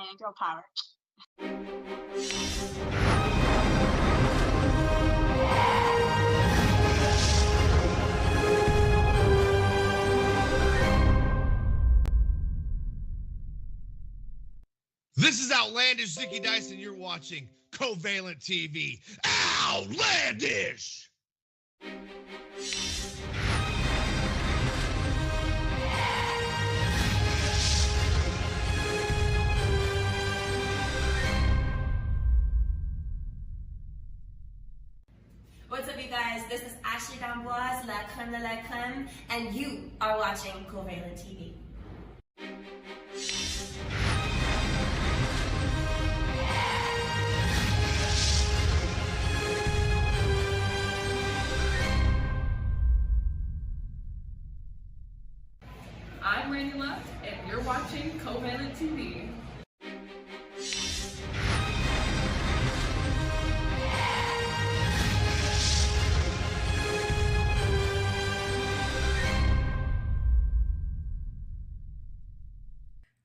man. Girl power. This is Outlandish Zicky Dice, and you're watching Covalent TV. Outlandish! What's up, you guys? This is Ashley Gamboise, La Creme de la Creme, and you are watching Covalent TV. I'm Randy Luck, and you're watching Covalent TV.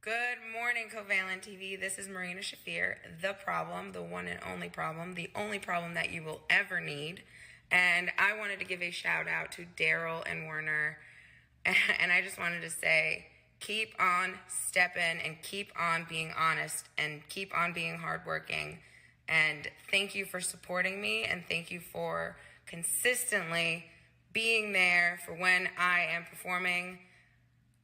Good morning, Covalent TV. This is Marina Shafir, the problem, the one and only problem, the only problem that you will ever need. And I wanted to give a shout out to Daryl and Werner. And I just wanted to say, keep on stepping and keep on being honest and keep on being hardworking. And thank you for supporting me, and thank you for consistently being there for when I am performing.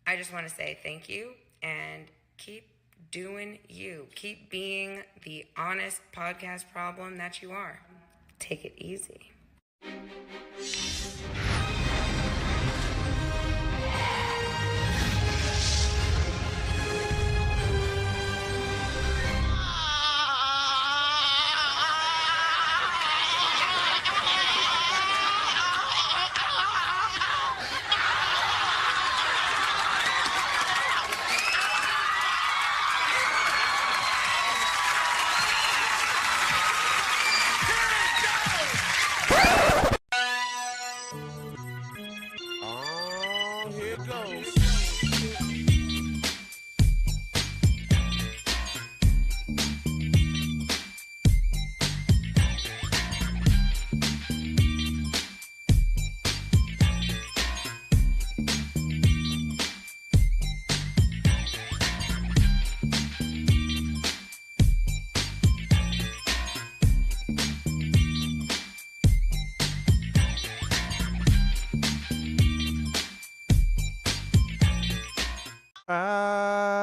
I just want to say thank you, and keep doing you. Keep being the honest podcast problem that you are. Take it easy.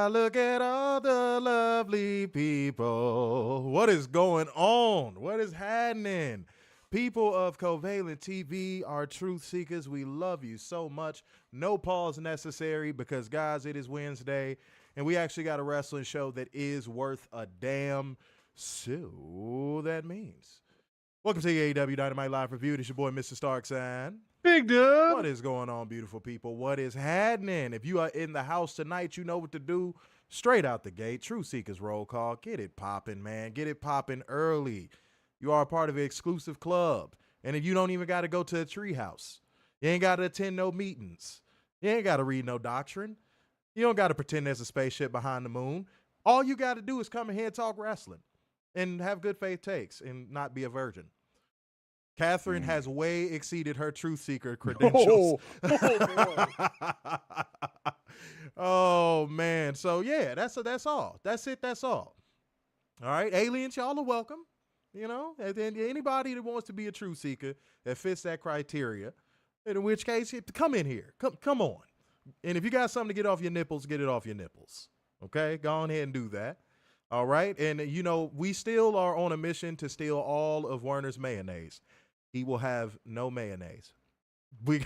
Look at all the lovely people. What is going on? What is happening? People of Covalent TV are truth seekers. We love you so much. No pause necessary because, guys, it is Wednesday, and we actually got a wrestling show that is worth a damn. So that means. Welcome to the AEW Dynamite Live Review. It's your boy, Mr. Starksign. Big dub. What is going on, beautiful people? What is happening? If you are in the house tonight, you know what to do. Straight out the gate, True Seekers roll call. Get it popping, man. Get it popping early. You are a part of an exclusive club. And if you don't even got to go to a treehouse, you ain't got to attend no meetings. You ain't got to read no doctrine. You don't got to pretend there's a spaceship behind the moon. All you got to do is come in here and talk wrestling and have good faith takes and not be a virgin. Catherine has way exceeded her truth seeker credentials. Oh man. So yeah, that's all. That's it. That's all. All right. Aliens, y'all are welcome. You know, and then anybody that wants to be a truth seeker that fits that criteria, in which case, come in here. Come on. And if you got something to get off your nipples, get it off your nipples. Okay. Go on ahead and do that. All right. And you know, we still are on a mission to steal all of Werner's mayonnaise. He will have no mayonnaise. We're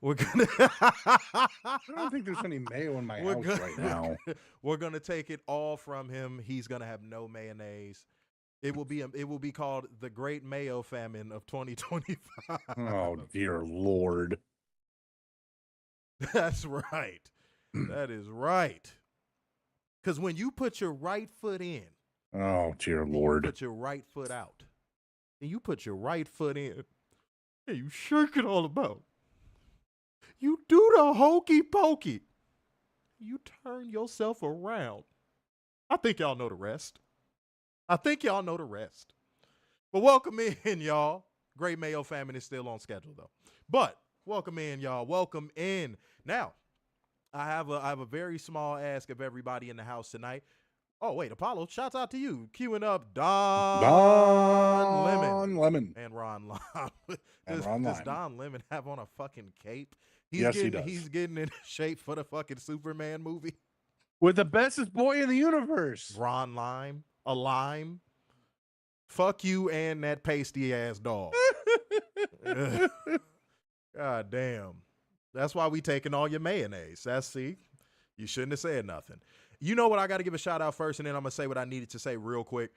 gonna. I don't think there's any mayo in my house right now. We're gonna take it all from him. He's gonna have no mayonnaise. It will be called the Great Mayo Famine of 2025. Oh dear Lord. That's right. That is right. Because when you put your right foot in, oh dear Lord, you put your right foot out. And you put your right foot in, and you shirk it all about. You do the hokey pokey. You turn yourself around. I think y'all know the rest. But welcome in, y'all. Great Mayo Famine is still on schedule, though. But welcome in, y'all. Welcome in. Now, I have a very small ask of everybody in the house tonight. Oh, wait, Apollo, shouts out to you. Queuing up Don Lemon. And Ron Lime. Does Don Lemon have on a fucking cape? Yes, he does. He's getting in shape for the fucking Superman movie. With the bestest boy in the universe. Ron Lime. A lime. Fuck you and that pasty ass dog. God damn. That's why we taking all your mayonnaise. See, you shouldn't have said nothing. You know what? I got to give a shout out first, and then I'm going to say what I needed to say real quick.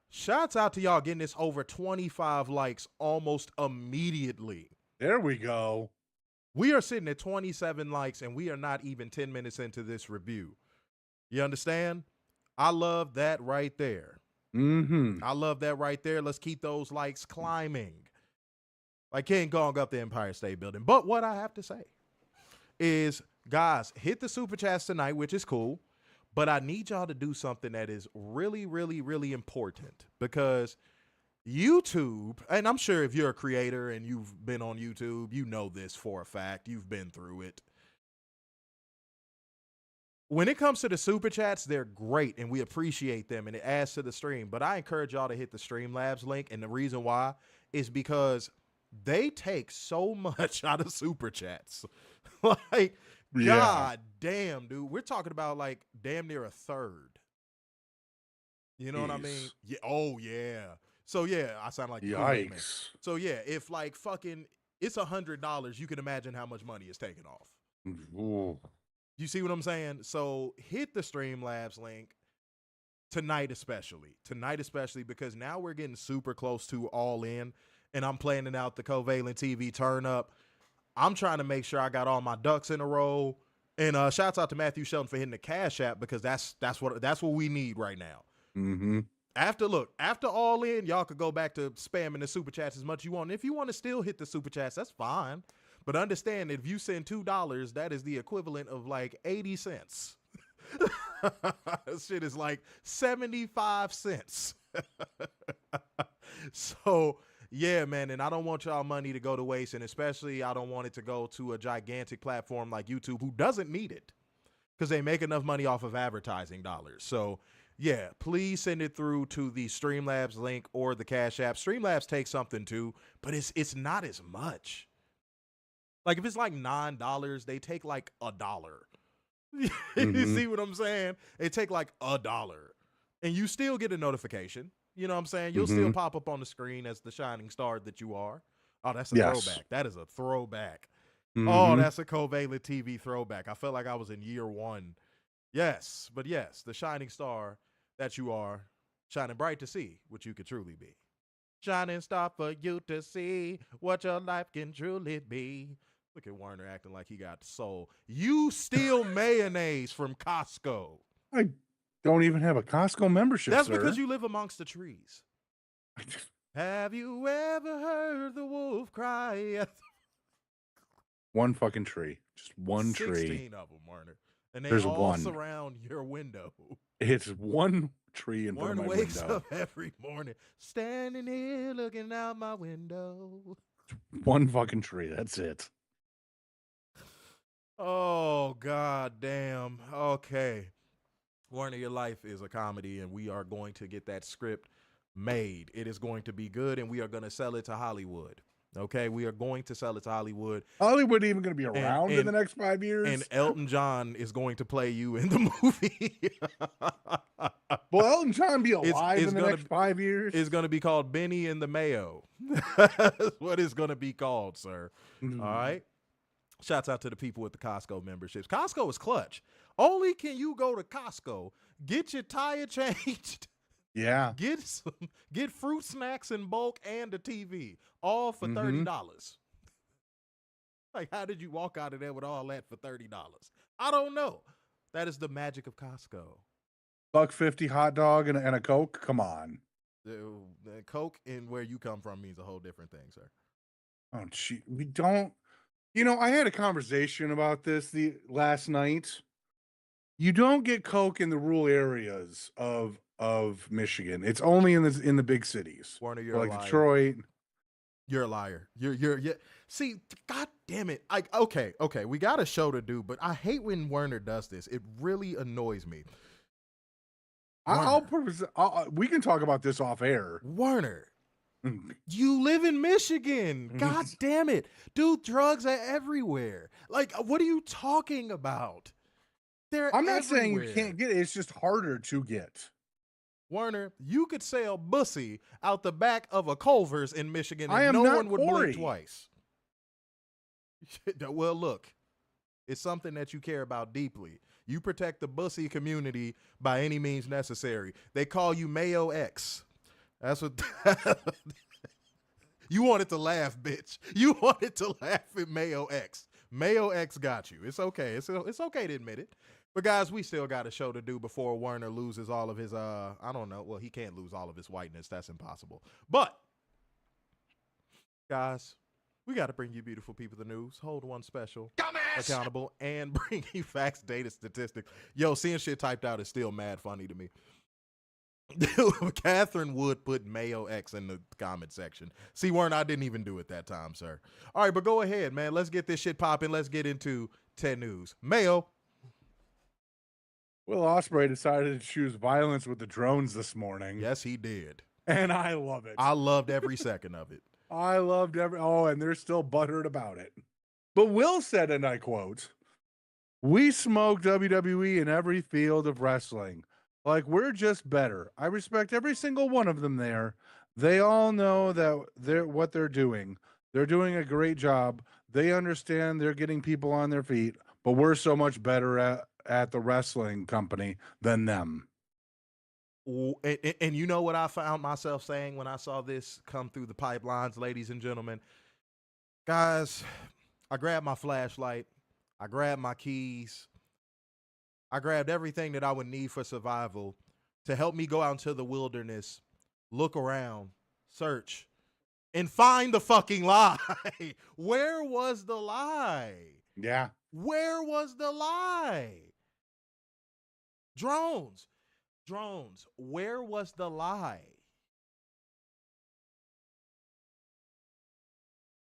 Shouts out to y'all getting this over 25 likes almost immediately. There we go. We are sitting at 27 likes, and we are not even 10 minutes into this review. You understand? I love that right there. Mm-hmm. I love that right there. Let's keep those likes climbing. Like King Kong up the Empire State Building. But what I have to say is, guys, hit the super chats tonight, which is cool. But I need y'all to do something that is really, really, really important, because YouTube, and I'm sure if you're a creator and you've been on YouTube, you know this for a fact. You've been through it. When it comes to the super chats, they're great and we appreciate them and it adds to the stream. But I encourage y'all to hit the Streamlabs link. And the reason why is because they take so much out of super chats. Like, yeah. God damn, dude. We're talking about like damn near a third. You know what I mean? Yeah. Oh, yeah. So, yeah, I sound like yikes. So, yeah, if like fucking it's $100, you can imagine how much money is taken off. Ooh. You see what I'm saying? So hit the Streamlabs link tonight, especially because now we're getting super close to All In, and I'm planning out the Covalent TV turn up. I'm trying to make sure I got all my ducks in a row. And shouts out to Matthew Shelton for hitting the Cash App, because that's what we need right now. Mm-hmm. After All In, y'all could go back to spamming the super chats as much as you want. And if you want to still hit the super chats, that's fine. But understand that if you send $2, that is the equivalent of like 80 cents. This shit is like 75 cents. So, yeah, man. And I don't want y'all money to go to waste. And especially I don't want it to go to a gigantic platform like YouTube, who doesn't need it because they make enough money off of advertising dollars. So, yeah, please send it through to the Streamlabs link or the Cash App. Streamlabs takes something too, but it's not as much. Like, if it's like $9, they take like $1. You see what I'm saying? They take like $1. And you still get a notification. You know what I'm saying? You'll still pop up on the screen as the shining star that you are. Oh, that's a throwback. That is a throwback. Oh, that's a Covalent TV throwback. I felt like I was in year one. Yes, but yes, the shining star that you are, shining bright to see what you could truly be. Shining star for you to see what your life can truly be. Look at Warner acting like he got soul. You steal mayonnaise from Costco. I don't even have a Costco membership, That's sir. because you live amongst the trees. Have you ever heard the wolf cry? One fucking tree. Just one 16 tree. 16 of them, Warner. And they There's all one. surround your window. It's one tree in front of Warner my wakes window. up every morning, standing here looking out my window. One fucking tree. That's it. Oh, God damn. Okay. Warner, your life is a comedy, and we are going to get that script made. It is going to be good, and we are going to sell it to Hollywood. Okay? We are going to sell it to Hollywood. Hollywood even going to be around in the next 5 years? And Elton John is going to play you in the movie. Will Elton John be alive in the next 5 years? It's going to be called Benny and the Mayo. That's what it's going to be called, sir. All right? Shouts out to the people with the Costco memberships. Costco is clutch. Only can you go to Costco, get your tire changed. Yeah. Get fruit snacks in bulk and a TV, all for $30. Like, how did you walk out of there with all that for $30? I don't know. That is the magic of Costco. $1.50 hot dog and a Coke? Come on. The Coke and where you come from means a whole different thing, sir. Oh, gee. We don't. You know, I had a conversation about this last night You don't get Coke in the rural areas of Michigan. It's only in the big cities. Warner, you're like a liar. Detroit. You're a liar. You're see, god damn it. Okay, we got a show to do, but I hate when Werner does this. It really annoys me. We can talk about this off air. Werner, you live in Michigan. God damn it. Dude, drugs are everywhere. Like, what are you talking about? I'm not saying you can't get it. It's just harder to get. Werner, you could sell bussy out the back of a Culver's in Michigan and no one would blink twice. Well, look, it's something that you care about deeply. You protect the bussy community by any means necessary. They call you Mayo X. That's what you wanted to laugh, bitch. You wanted to laugh at Mayo X. Mayo X got you. It's okay. It's okay to admit it. But guys, we still got a show to do before Werner loses all of his I don't know. Well, he can't lose all of his whiteness. That's impossible. But guys, we got to bring you beautiful people the news. Hold one special, accountable, and bring you facts, data, statistics. Yo, seeing shit typed out is still mad funny to me. Catherine Wood put Mayo X in the comment section. See, Werner, I didn't even do it that time, sir. All right, but go ahead, man. Let's get this shit popping. Let's get into 10 News. Mayo. Will Ospreay decided to choose violence with the drones this morning. Yes, he did. And I love it. I loved every second of it. I loved and they're still butthurt about it. But Will said, and I quote, "We smoke WWE in every field of wrestling. Like, we're just better. I respect every single one of them there. They all know that what they're doing. They're doing a great job. They understand they're getting people on their feet, but we're so much better at the wrestling company than them." And you know what I found myself saying when I saw this come through the pipelines, ladies and gentlemen? Guys, I grabbed my flashlight. I grabbed my keys. I grabbed everything that I would need for survival to help me go out into the wilderness, look around, search, and find the fucking lie. Where was the lie? Yeah. Where was the lie? Drones, where was the lie?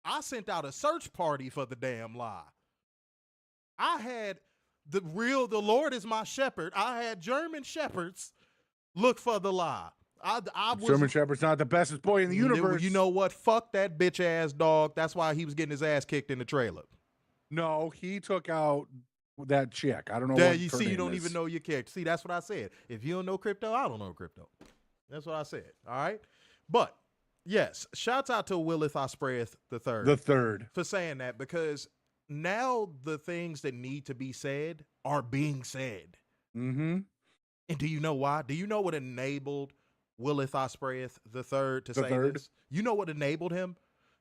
I sent out a search party for the damn lie. I had the Lord is my shepherd. I had German shepherds look for the lie. German shepherd's not the bestest boy in the universe. You know what? Fuck that bitch ass dog. That's why he was getting his ass kicked in the trailer. No, he took out that chick. I don't know. Yeah, you see, you don't even know your character. See, that's what I said. If you don't know crypto, I don't know crypto. That's what I said. All right. But yes, shouts out to Willith Ospreay the third for saying that, because now the things that need to be said are being said. Mm-hmm. And do you know why? Do you know what enabled Willith Ospreay the third to say this? You know what enabled him?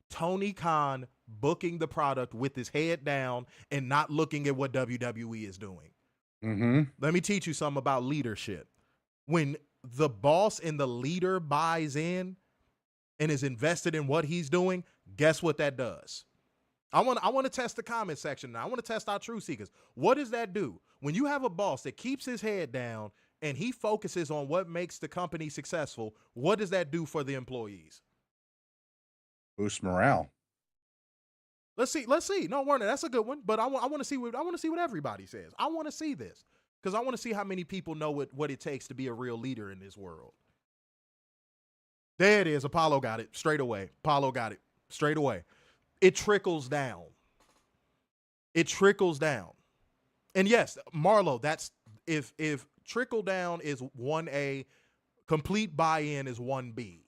Tony Khan booking the product with his head down and not looking at what WWE is doing. Mm-hmm. Let me teach you something about leadership. When the boss and the leader buys in and is invested in what he's doing, guess what that does? I want to test the comment section now. I want to test our truth seekers. What does that do? When you have a boss that keeps his head down and he focuses on what makes the company successful, what does that do for the employees? Boost morale. Let's see. No, Werner, that's a good one. But I want to see what everybody says. I want to see this because I want to see how many people know what it takes to be a real leader in this world. There it is. Apollo got it straight away. It trickles down. And yes, Marlo, that's if trickle down is 1A, complete buy-in is 1B.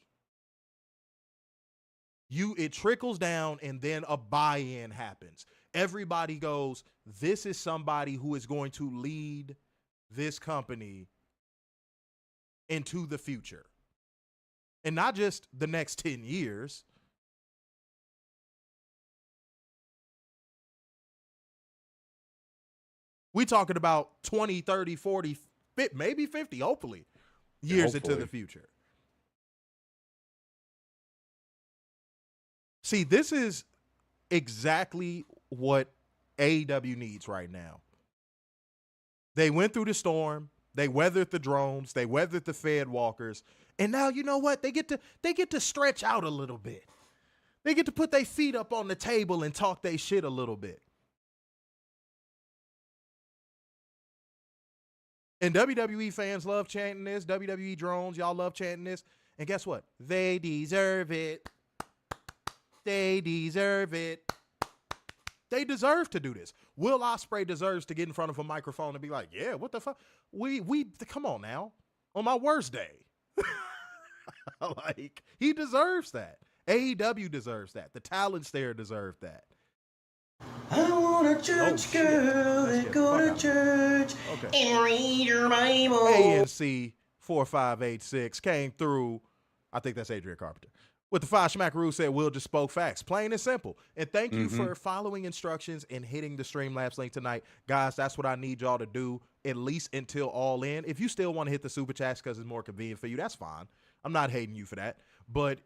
It trickles down and then a buy-in happens. Everybody goes, this is somebody who is going to lead this company into the future. And not just the next 10 years. We talking about 20, 30, 40, maybe 50, hopefully, years into the future. See, this is exactly what AEW needs right now. They went through the storm. They weathered the drones. They weathered the Fed walkers. And now, you know what? They get to stretch out a little bit. They get to put their feet up on the table and talk their shit a little bit. And WWE fans love chanting this. WWE drones, y'all love chanting this. And guess what? They deserve it. They deserve it. They deserve to do this. Will Ospreay deserves to get in front of a microphone and be like, yeah, what the fuck? Come on now. On my worst day. Like, he deserves that. AEW deserves that. The talents there deserve that. I want a church girl that go to church and read your Bible. ANC 4586 came through. I think that's Adrian Carpenter. With the 5 Schmackaroo said, Will just spoke facts. Plain and simple. And thank you for following instructions and hitting the Streamlabs link tonight. Guys, that's what I need y'all to do, at least until All In. If you still want to hit the Super Chats because it's more convenient for you, that's fine. I'm not hating you for that. But,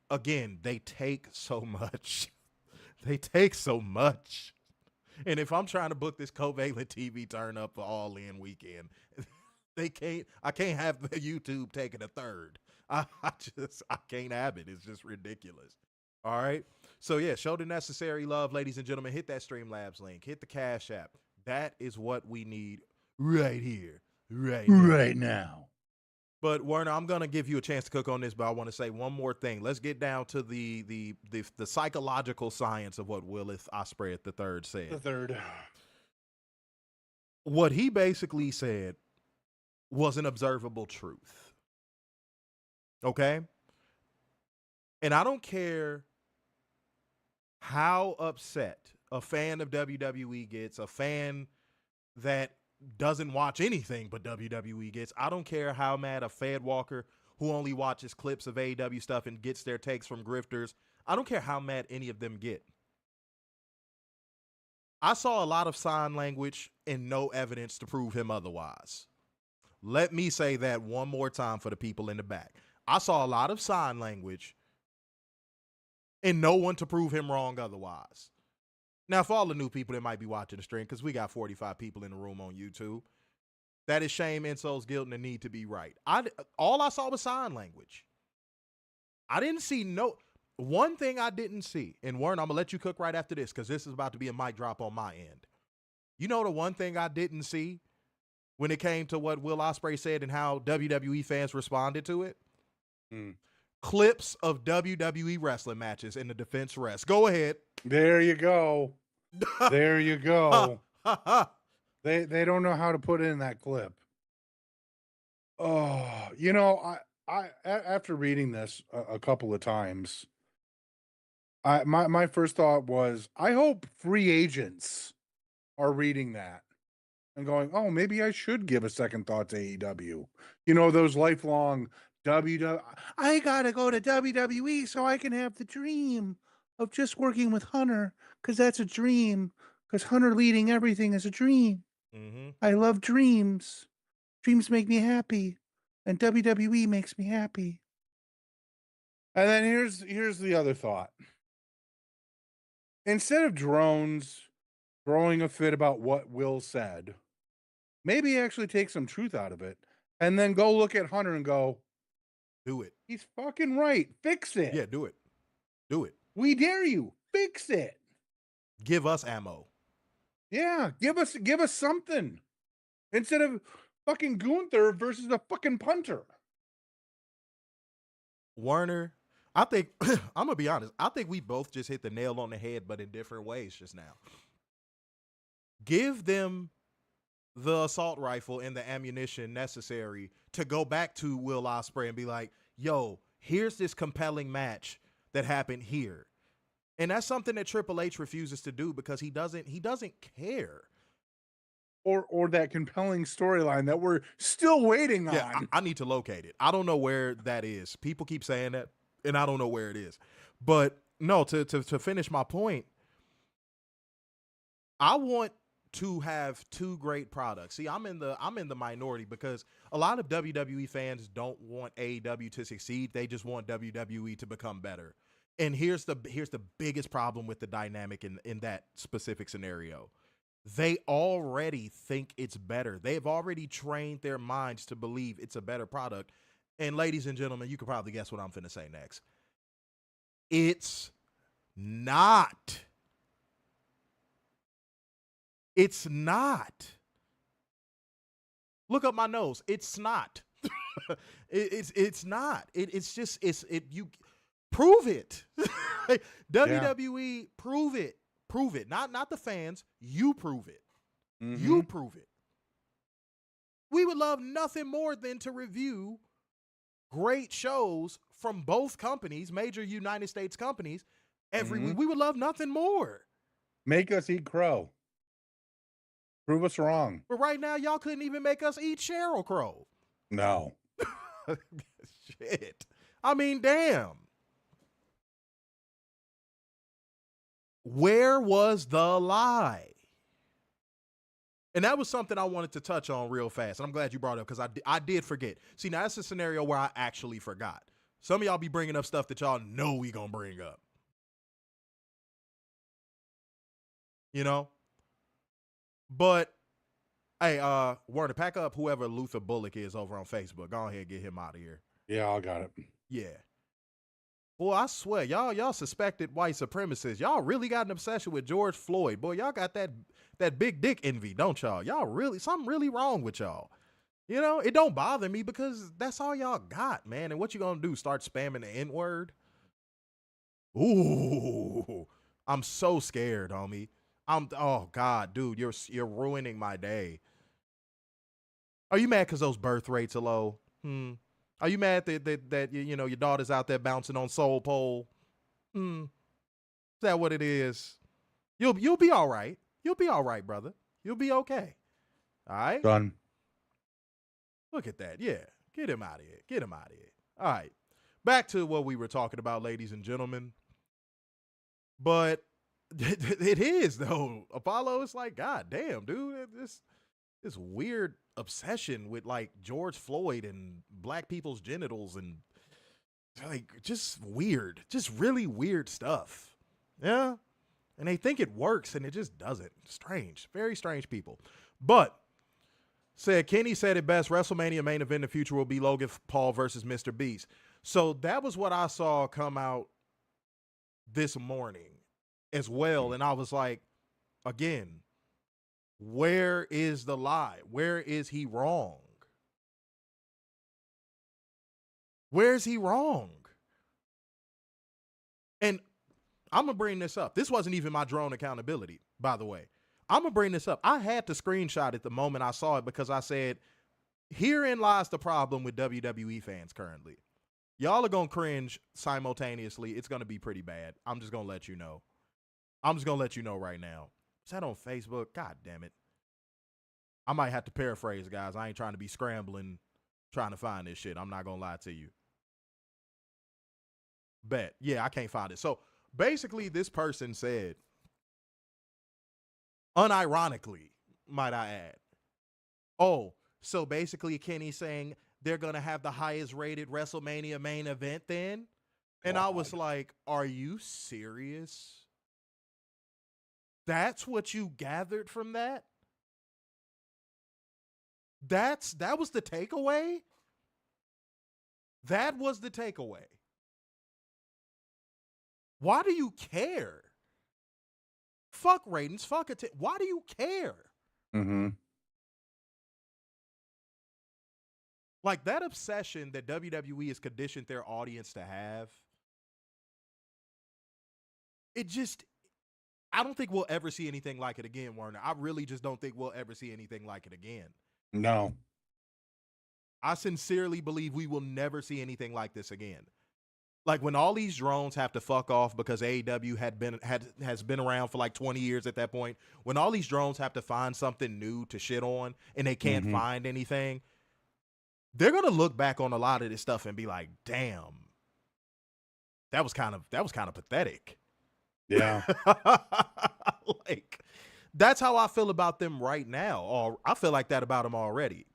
again, they take so much. They take so much. And if I'm trying to book this Covalent TV turn up for All In weekend, I can't have YouTube taking a third. I can't have it. It's just ridiculous. All right. So yeah, show the necessary love, ladies and gentlemen. Hit that Streamlabs link. Hit the Cash App. That is what we need right here, right now. But Werner, I'm gonna give you a chance to cook on this, but I want to say one more thing. Let's get down to the psychological science of what Willis Ospreay III said. The third. What he basically said was an observable truth. Okay? And I don't care how upset a fan of WWE gets, a fan that doesn't watch anything but WWE gets. I don't care how mad a Fed Walker who only watches clips of AEW stuff and gets their takes from grifters. I don't care how mad any of them get. I saw a lot of sign language and no evidence to prove him otherwise. Let me say that one more time for the people in the back. I saw a lot of sign language and no one to prove him wrong otherwise. Now, for all the new people that might be watching the stream, because we got 45 people in the room on YouTube, that is shame, insults, guilt, and the need to be right. All I saw was sign language. I didn't see one thing I didn't see, and Warren, I'm going to let you cook right after this because this is about to be a mic drop on my end. You know the one thing I didn't see when it came to what Will Ospreay said and how WWE fans responded to it? Clips of WWE wrestling matches in the defense rest. Go ahead. There you go. There you go. They don't know how to put in that clip. Oh, you know, I after reading this a couple of times, my first thought was, I hope free agents are reading that and going, oh, maybe I should give a second thought to AEW. You know, those lifelong I gotta go to WWE so I can have the dream of just working with Hunter, because that's a dream. Because Hunter leading everything is a dream. I love dreams. Dreams make me happy, and WWE makes me happy. And then here's the other thought. Instead of drones throwing a fit about what Will said, maybe actually take some truth out of it, and then go look at Hunter and go, do it. He's fucking right. Fix it. Yeah, do it. Do it. We dare you. Fix it. Give us ammo. Yeah, give us something. Instead of fucking Gunther versus a fucking punter. Werner, I think, I'm going to be honest, I think we both just hit the nail on the head, but in different ways just now. Give them the assault rifle and the ammunition necessary to go back to Will Ospreay and be like, yo, here's this compelling match that happened here. And that's something that Triple H refuses to do because he doesn't care. Or that compelling storyline that we're still waiting on. Yeah, I need to locate it. I don't know where that is. People keep saying that, and I don't know where it is. But no, to finish my point, I want to have two great products. See, I'm in the minority because a lot of WWE fans don't want AEW to succeed. They just want WWE to become better. And here's the biggest problem with the dynamic in that specific scenario. They already think it's better. They've already trained their minds to believe it's a better product. And ladies and gentlemen, you can probably guess what I'm finna say next. It's not. It's not. Look up my nose. It's not. It's not. You prove it. WWE, prove it. Prove it. Not the fans. You prove it. Mm-hmm. You prove it. We would love nothing more than to review great shows from both companies, major United States companies, every week. We would love nothing more. Make us eat crow. Prove us wrong. But right now, y'all couldn't even make us eat Sheryl Crow. No. Shit. I mean, damn. Where was the lie? And that was something I wanted to touch on real fast. And I'm glad you brought it up because I did forget. See, now that's a scenario where I actually forgot. Some of y'all be bringing up stuff that y'all know we gonna bring up. You know? But, hey, Warner, pack up whoever Luther Bullock is over on Facebook. Go ahead and get him out of here. Yeah, I got it. Yeah. Boy, I swear, y'all suspected white supremacists. Y'all really got an obsession with George Floyd. Boy, y'all got that big dick envy, don't y'all? Y'all really, something really wrong with y'all. You know, it don't bother me because that's all y'all got, man. And what you gonna do, start spamming the N-word? Ooh, I'm so scared, homie. Oh God, dude, you're ruining my day. Are you mad because those birth rates are low? Are you mad that you know your daughter's out there bouncing on Soul Pole? Is that what it is? You'll be all right. You'll be all right, brother. You'll be okay. All right? Done. Look at that. Yeah. Get him out of here. Get him out of here. All right. Back to what we were talking about, ladies and gentlemen. But it is, though. Apollo is like, God damn, dude. This weird obsession with, like, George Floyd and black people's genitals and, like, just weird. Just really weird stuff. Yeah? And they think it works, and it just doesn't. Strange. Very strange people. But, Kenny said it best, WrestleMania main event in the future will be Logan Paul versus Mr. Beast. So that was what I saw come out this morning as well. And I was like, again, where is the lie? Where is he wrong? Where's he wrong? And I'm going to bring this up. This wasn't even my drone accountability, by the way. I'm going to bring this up. I had to screenshot it the moment I saw it because I said, herein lies the problem with WWE fans currently. Y'all are going to cringe simultaneously. It's going to be pretty bad. I'm just going to let you know. I'm just going to let you know right now. Is that on Facebook? God damn it. I might have to paraphrase, guys. I ain't trying to be scrambling, trying to find this shit. I'm not going to lie to you. Bet. Yeah, I can't find it. So basically, this person said, unironically, might I add, oh, so basically Kenny's saying they're going to have the highest rated WrestleMania main event then? And I was like, are you serious? That's what you gathered from that? That was the takeaway? That was the takeaway. Why do you care? Fuck ratings, fuck it. Why do you care? Mm-hmm. Like that obsession that WWE has conditioned their audience to have, it just, I don't think we'll ever see anything like it again, Warner. I really just don't think we'll ever see anything like it again. No. I sincerely believe we will never see anything like this again. Like when all these drones have to fuck off because AEW has been around for like 20 years at that point, when all these drones have to find something new to shit on and they can't find anything, they're going to look back on a lot of this stuff and be like, damn, that was kind of pathetic. Yeah. Like, that's how I feel about them right now. Or I feel like that about them already.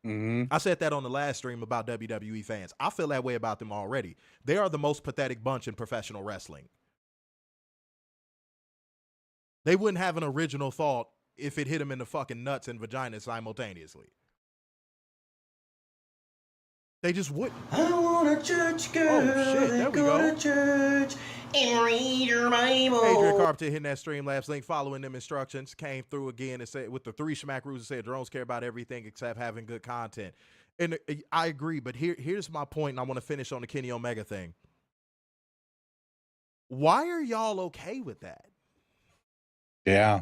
I said that on the last stream about WWE fans. I feel that way about them already. They are the most pathetic bunch in professional wrestling. They wouldn't have an original thought if it hit him in the fucking nuts and vagina simultaneously. They just wouldn't. I want a church girl that go to church and read her Bible. Adrian Carpenter hitting that Streamlabs link, following them instructions, came through again and said with the 3 schmackaroos and said drones care about everything except having good content. And I agree, but here's my point, and I want to finish on the Kenny Omega thing. Why are y'all okay with that? Yeah.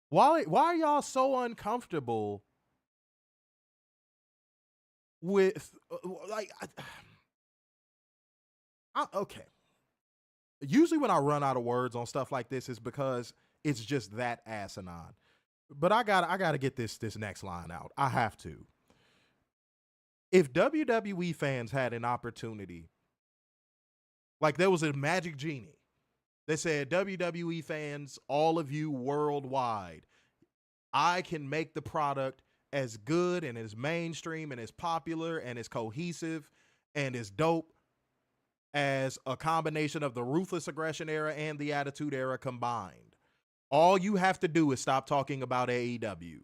Why are y'all so uncomfortable with okay. Usually when I run out of words on stuff like this is because it's just that asinine. But I gotta get this next line out. I have to. If WWE fans had an opportunity, like there was a magic genie that said, WWE fans, all of you worldwide, I can make the product as good and as mainstream and as popular and as cohesive and as dope as a combination of the Ruthless Aggression era and the Attitude era combined. All you have to do is stop talking about AEW.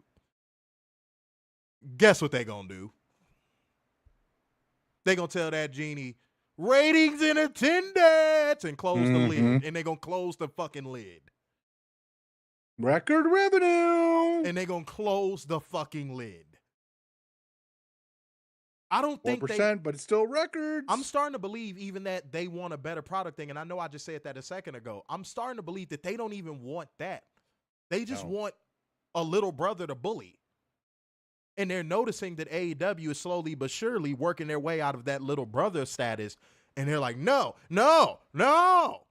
Guess what they gonna do? They gonna tell that genie, ratings and attendance, and close the lid. And they gonna close the fucking lid. Record revenue. And they gonna close the fucking lid. I don't think 4%, but it's still records. I'm starting to believe even that they want a better product thing. And I know I just said that a second ago. I'm starting to believe that they don't even want that. They just want a little brother to bully. And they're noticing that AEW is slowly but surely working their way out of that little brother status. And they're like, no. Oh, no.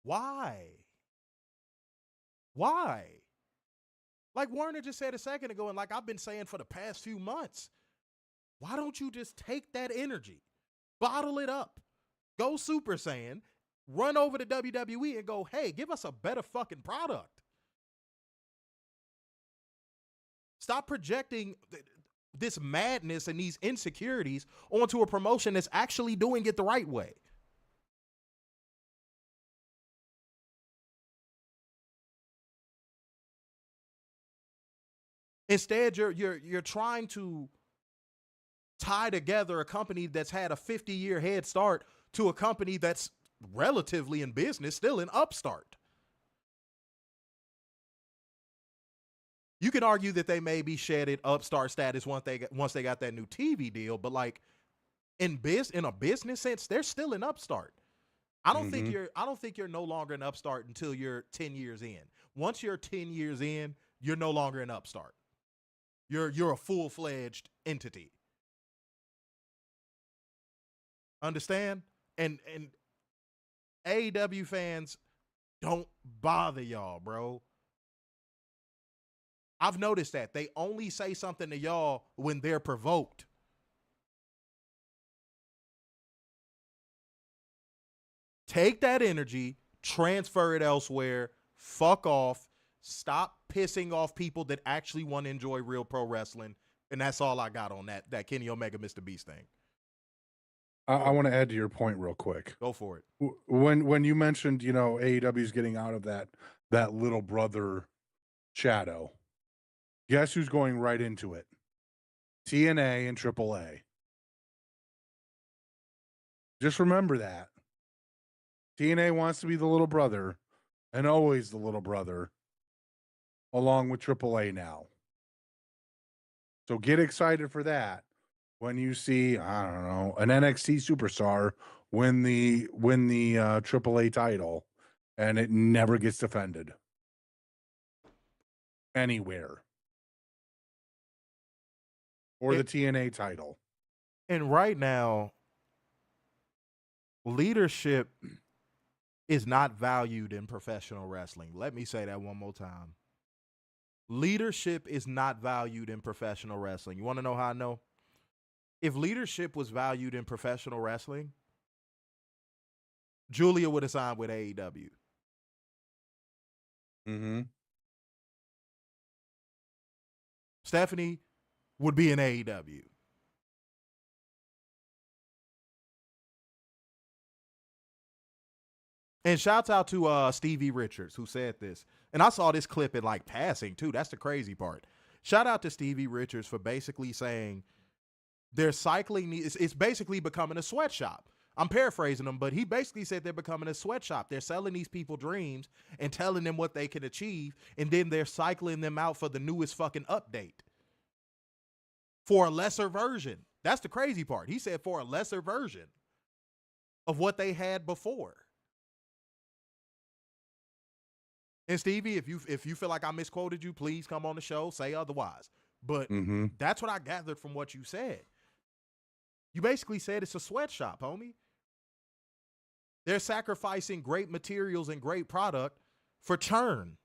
Why? Like Warner just said a second ago, and like I've been saying for the past few months, why don't you just take that energy, bottle it up, go Super Saiyan, run over to WWE and go, hey, give us a better fucking product. Stop projecting this madness and these insecurities onto a promotion that's actually doing it the right way. Instead, you're trying to tie together a company that's had a 50-year head start to a company that's relatively in business, still an upstart. You can argue that they may be shedded upstart status once they got that new TV deal, but like in a business sense, they're still an upstart. I don't think you're no longer an upstart until you're 10 years in. Once you're 10 years in, you're no longer an upstart. You're a full-fledged entity. Understand? And AEW fans, don't bother y'all, bro. I've noticed that. They only say something to y'all when they're provoked. Take that energy, transfer it elsewhere, fuck off. Stop pissing off people that actually want to enjoy real pro wrestling. And that's all I got on that Kenny Omega Mr. Beast thing. I want to add to your point real quick. Go for it. When you mentioned, AEW's getting out of that little brother shadow, guess who's going right into it? TNA and AAA. Just remember that. TNA wants to be the little brother and always the little brother, along with AAA now. So get excited for that when you see, I don't know, an NXT superstar win the AAA title and it never gets defended anywhere. Or the TNA title. And right now, leadership is not valued in professional wrestling. Let me say that one more time. Leadership is not valued in professional wrestling. You want to know how I know? If leadership was valued in professional wrestling, Julia would have signed with AEW. Stephanie would be in AEW. And shouts out to Stevie Richards who said this. And I saw this clip in like passing too. That's the crazy part. Shout out to Stevie Richards for basically saying they're cycling. It's basically becoming a sweatshop. I'm paraphrasing him, but he basically said they're becoming a sweatshop. They're selling these people dreams and telling them what they can achieve, and then they're cycling them out for the newest fucking update for a lesser version. That's the crazy part. He said for a lesser version of what they had before. And Stevie, if you feel like I misquoted you, please come on the show, say otherwise. But that's what I gathered from what you said. You basically said it's a sweatshop, homie. They're sacrificing great materials and great product for churn.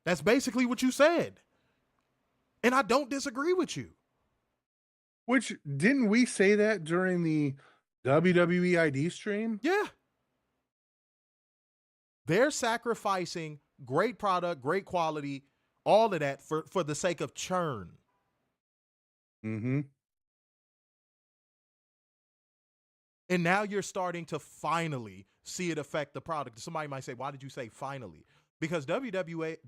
That's basically what you said. And I don't disagree with you. Which, didn't we say that during the WWE ID stream? Yeah. They're sacrificing great product, great quality, all of that for the sake of churn. Mm-hmm. And now you're starting to finally see it affect the product. Somebody might say, why did you say finally? Because WWE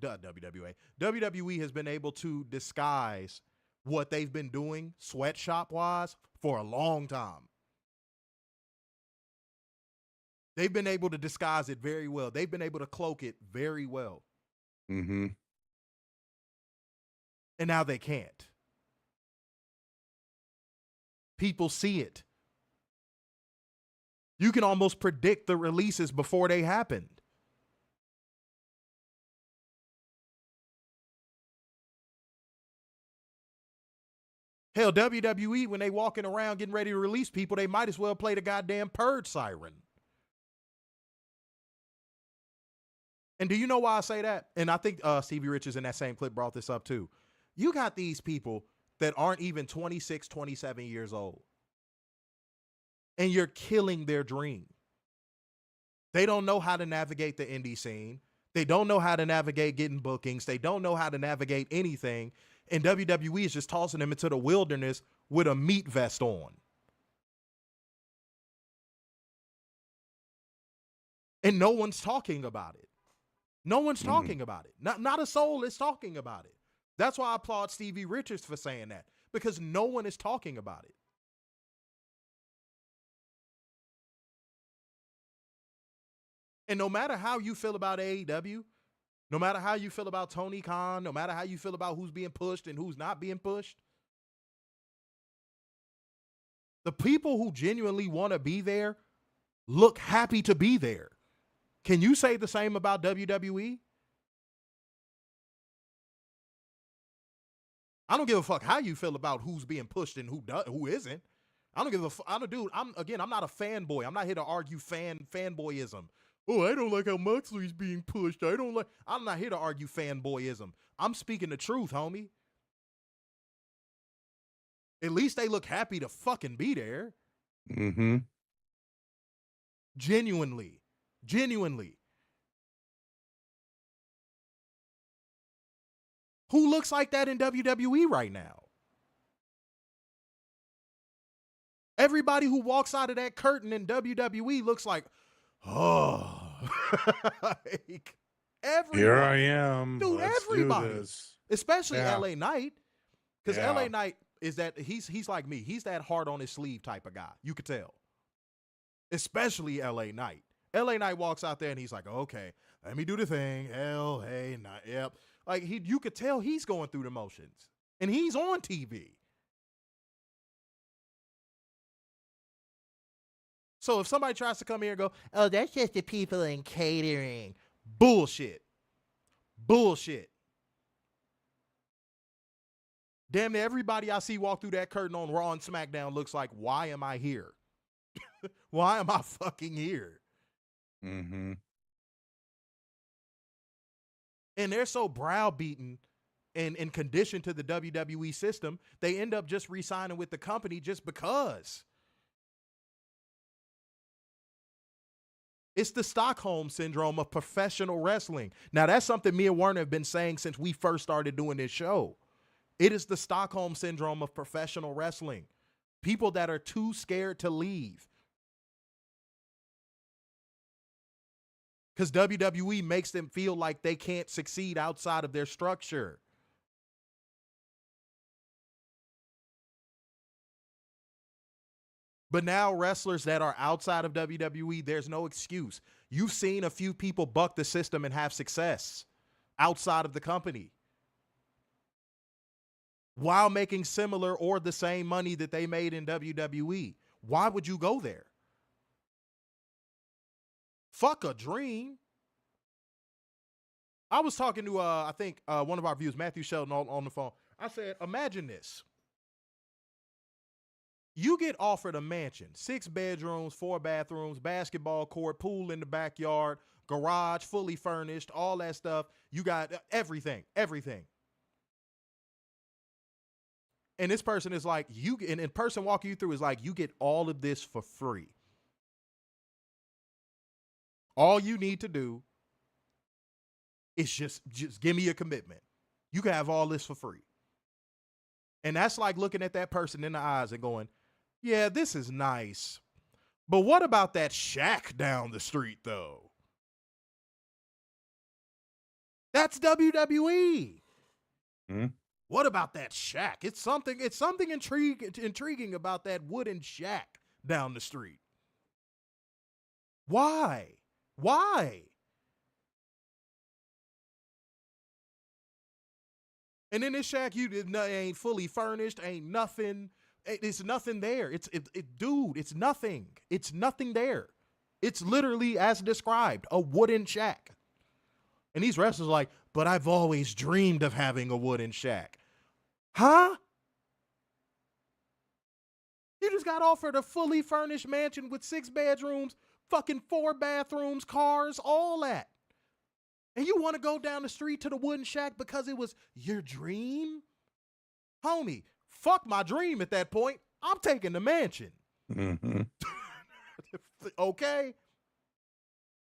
has been able to disguise what they've been doing sweatshop-wise for a long time. They've been able to disguise it very well. They've been able to cloak it very well. Mm-hmm. And now they can't. People see it. You can almost predict the releases before they happened. Hell, WWE, when they walking around getting ready to release people, they might as well play the goddamn purge siren. And do you know why I say that? And I think Stevie Richards in that same clip brought this up too. You got these people that aren't even 26, 27 years old. And you're killing their dream. They don't know how to navigate the indie scene. They don't know how to navigate getting bookings. They don't know how to navigate anything. And WWE is just tossing them into the wilderness with a meat vest on. And no one's talking about it. No one's talking about it. Not a soul is talking about it. That's why I applaud Stevie Richards for saying that, because no one is talking about it. And no matter how you feel about AEW, no matter how you feel about Tony Khan, no matter how you feel about who's being pushed and who's not being pushed, the people who genuinely want to be there look happy to be there. Can you say the same about WWE? I don't give a fuck how you feel about who's being pushed and who isn't. I don't give a fuck. I'm not a fanboy. I'm not here to argue fanboyism. Oh, I don't like how Moxley's being pushed. I'm not here to argue fanboyism. I'm speaking the truth, homie. At least they look happy to fucking be there. Mm-hmm. Genuinely. Who looks like that in WWE right now? Everybody who walks out of that curtain in WWE looks like, oh. Like, everybody. Here I am. Dude, Let's everybody. do this. Especially Yeah. LA Knight. Because Yeah. LA Knight is that he's like me. He's that heart on his sleeve type of guy. You could tell. Especially LA Knight. LA Knight walks out there and he's like, okay, let me do the thing. LA Knight. Yep. Like you could tell he's going through the motions. And he's on TV. So if somebody tries to come here and go, oh, that's just the people in catering. Bullshit. Damn near everybody I see walk through that curtain on Raw and SmackDown looks like, why am I here? Why am I fucking here? Mm-hmm. And they're so browbeaten and conditioned to the WWE system, they end up just re-signing with the company just because. It's the Stockholm syndrome of professional wrestling. Now, that's something me and Werner have been saying since we first started doing this show. It is the Stockholm syndrome of professional wrestling. People that are too scared to leave. Because WWE makes them feel like they can't succeed outside of their structure. But now wrestlers that are outside of WWE, there's no excuse. You've seen a few people buck the system and have success outside of the company while making similar or the same money that they made in WWE. Why would you go there? Fuck a dream. I was talking to, I think, one of our viewers, Matthew Sheldon, on the phone. I said, imagine this. You get offered a mansion, 6 bedrooms, 4 bathrooms, basketball court, pool in the backyard, garage, fully furnished, all that stuff. You got everything. And this person is like, and person walking you through is like, you get all of this for free. All you need to do is just give me a commitment. You can have all this for free. And that's like looking at that person in the eyes and going, yeah, this is nice. But what about that shack down the street, though? That's WWE. Mm-hmm. What about that shack? It's something intriguing about that wooden shack down the street. Why? And in this shack, it ain't fully furnished, ain't nothing. It's nothing there. Dude, it's nothing. It's nothing there. It's literally, as described, a wooden shack. And these wrestlers are like, but I've always dreamed of having a wooden shack. Huh? You just got offered a fully furnished mansion with 6 bedrooms, fucking 4 bathrooms, cars, all that. And you want to go down the street to the wooden shack because it was your dream? Homie, fuck my dream at that point. I'm taking the mansion. Mm-hmm. Okay?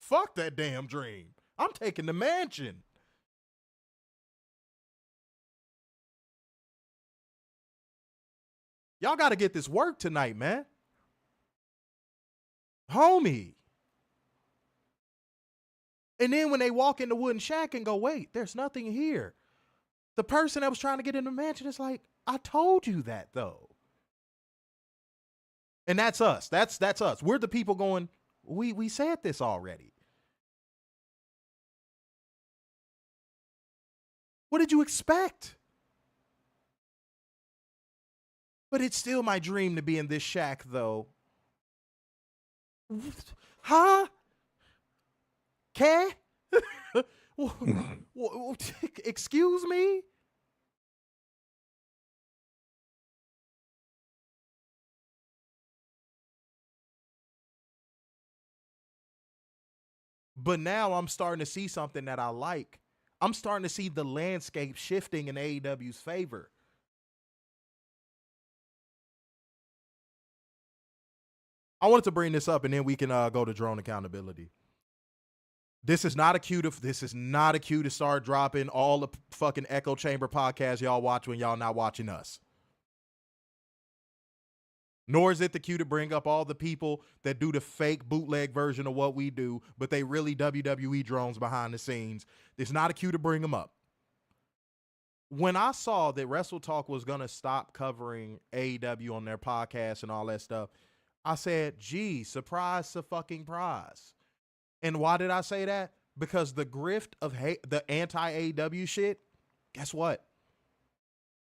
Fuck that damn dream. I'm taking the mansion. Y'all got to get this work tonight, man. Homie. And then when they walk in the wooden shack and go, wait, there's nothing here. The person that was trying to get in the mansion is like, I told you that, though. And that's us. That's us. We're the people going, we said this already. What did you expect? But it's still my dream to be in this shack, though. Huh? Care? Excuse me? But now I'm starting to see something that I like. I'm starting to see the landscape shifting in AEW's favor. I wanted to bring this up, and then we can go to drone accountability. This is not a cue to start dropping all the fucking echo chamber podcasts y'all watch when y'all not watching us. Nor is it the cue to bring up all the people that do the fake bootleg version of what we do, but they really WWE drones behind the scenes. It's not a cue to bring them up. When I saw that Wrestle Talk was going to stop covering AEW on their podcast and all that stuff, I said, gee, surprise to fucking prize. And why did I say that? Because the grift of the anti-AEW shit, guess what?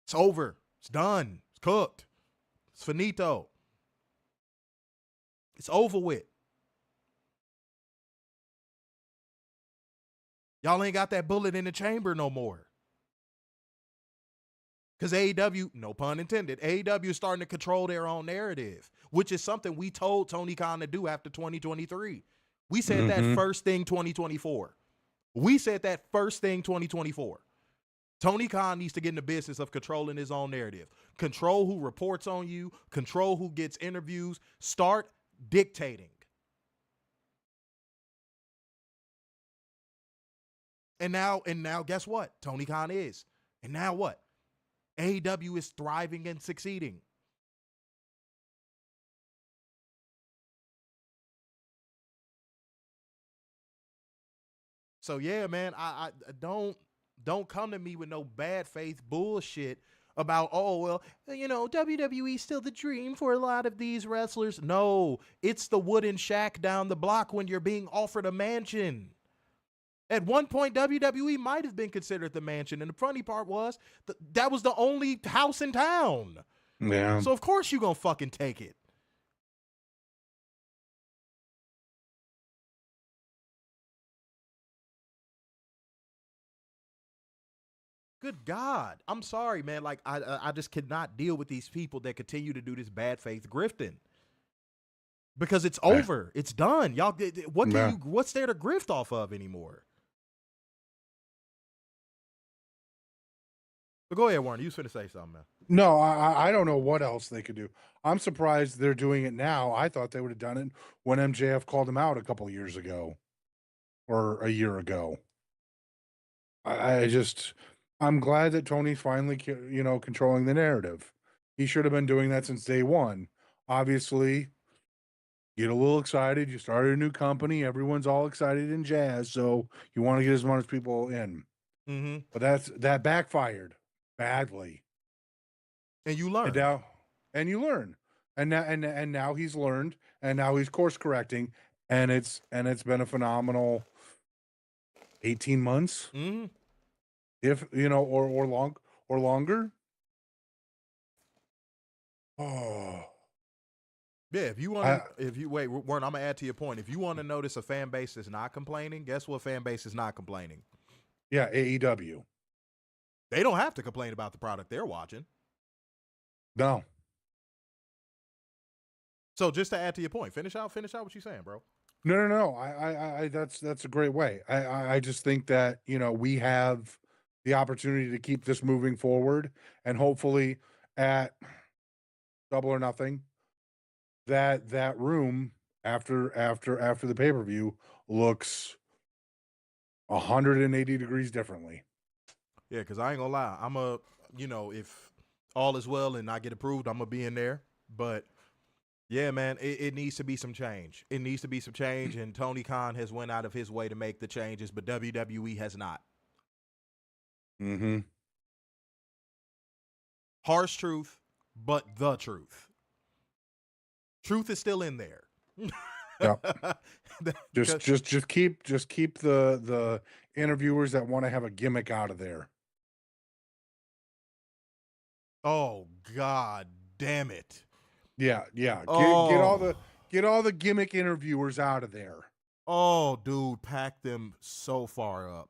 It's over. It's done. It's cooked. It's finito. It's over with. Y'all ain't got that bullet in the chamber no more. Because AEW, no pun intended, AEW is starting to control their own narrative, which is something we told Tony Khan to do after 2023. We said that first thing 2024. We said that first thing 2024. Tony Khan needs to get in the business of controlling his own narrative. Control who reports on you. Control who gets interviews. Start dictating. And now guess what? Tony Khan is. And now what? AEW is thriving and succeeding. So yeah, man, I don't come to me with no bad faith bullshit about, oh, well, WWE is still the dream for a lot of these wrestlers. No, it's the wooden shack down the block when you're being offered a mansion. At one point, WWE might have been considered the mansion, and the funny part was that was the only house in town. Yeah. So of course you're gonna fucking take it. Good God. I'm sorry, man. Like, I just cannot deal with these people that continue to do this bad faith grifting. Because it's over. It's done. Y'all, what's there to grift off of anymore? But go ahead, Warren. You was finna say something, man. No, I don't know what else they could do. I'm surprised they're doing it now. I thought they would have done it when MJF called him out a couple of years ago or a year ago. I'm glad that Tony's finally, controlling the narrative. He should have been doing that since day one. Obviously, get a little excited. You started a new company. Everyone's all excited and jazzed. So you want to get as much people in. Mm-hmm. But that backfired badly. And you learn. And you learn. And now he's learned. And now he's course correcting. And it's been a phenomenal 18 months. Mm-hmm. If or longer. Oh. Yeah, if you want to, wait, Warren, I'm gonna add to your point. If you want to notice a fan base that's not complaining, guess what fan base is not complaining? Yeah, AEW. They don't have to complain about the product they're watching. No. So just to add to your point, finish out what you're saying, bro. No. I that's a great way. I just think that, we have the opportunity to keep this moving forward, and hopefully at Double or Nothing, that room after the pay-per-view looks 180 degrees differently. Yeah, because I ain't gonna lie. If all is well and I get approved, I'm gonna be in there. But yeah, man, it needs to be some change. It needs to be some change, and Tony Khan has went out of his way to make the changes, but WWE has not. Mm-hmm. Harsh truth, but the truth. Truth is still in there. Yep. just keep the interviewers that want to have a gimmick out of there. Oh God damn it. Yeah. Oh. Get all the gimmick interviewers out of there. Oh, dude, pack them so far up.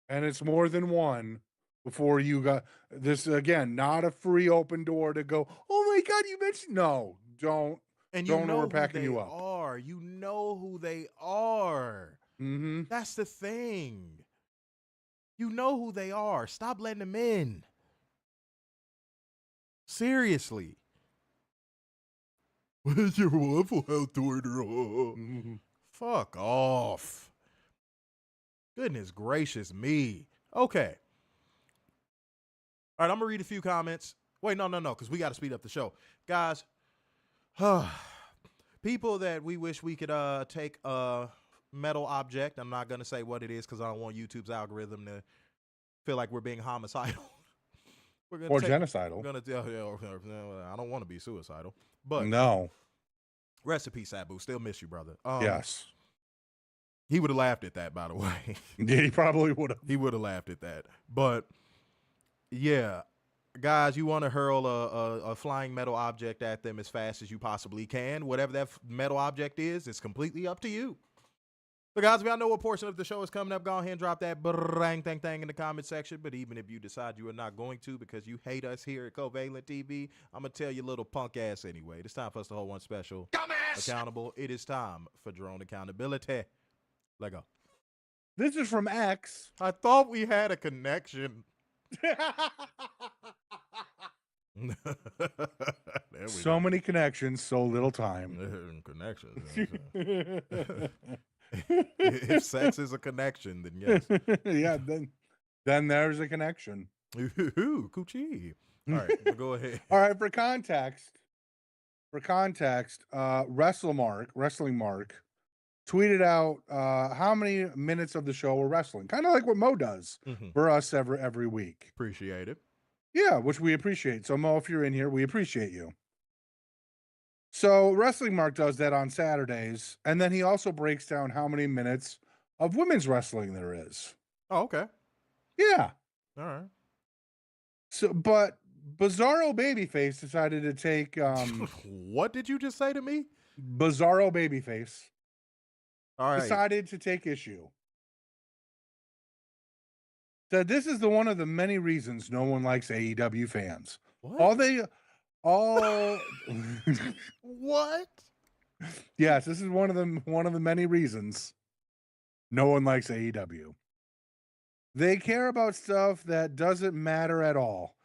And it's more than one before you got this, again, not a free open door to go, oh my God, you mentioned. No, don't. And don't know we're packing you up. You know who they are. Mm-hmm. That's the thing. You know who they are. Stop letting them in. Seriously. Where's your Waffle House order? Mm-hmm. Fuck off. Goodness gracious me. Okay. All right, I'm going to read a few comments. Wait, no, because we got to speed up the show. Guys, people that we wish we could take a metal object. I'm not going to say what it is because I don't want YouTube's algorithm to feel like we're being homicidal. Or genocidal. I don't want to be suicidal. But no. Rest in peace, Sabu. Still miss you, brother. Yes. He would have laughed at that, by the way. Yeah, he probably would have. He would have laughed at that. But, yeah. Guys, you want to hurl a flying metal object at them as fast as you possibly can. Whatever that metal object is, it's completely up to you. But guys, we all know what portion of the show is coming up. Go ahead and drop that bang thing in the comment section. But even if you decide you are not going to because you hate us here at Covalent TV, I'm going to tell you little punk ass anyway. It's time for us to hold one special accountable. It is time for drone accountability. Let go. This is from X. I thought we had a connection. So many connections, so little time. Connections. If sex is a connection, then yes. Yeah, then there's a connection. Ooh, coochie. All right, go ahead. All right, for context, Wrestling Mark tweeted out how many minutes of the show were wrestling, kind of like what Mo does for us every week. Appreciate it. Yeah, which we appreciate. So Mo, if you're in here, we appreciate you. So Wrestling Mark does that on Saturdays, and then he also breaks down how many minutes of women's wrestling there is. Oh, okay. Yeah. All right. So, but Bizarro Babyface decided to take What did you just say to me? Bizarro Babyface All right. decided to take issue. Said this is one of the many reasons no one likes AEW fans. What? What? Yes, this is one of the many reasons no one likes AEW. They care about stuff that doesn't matter at all.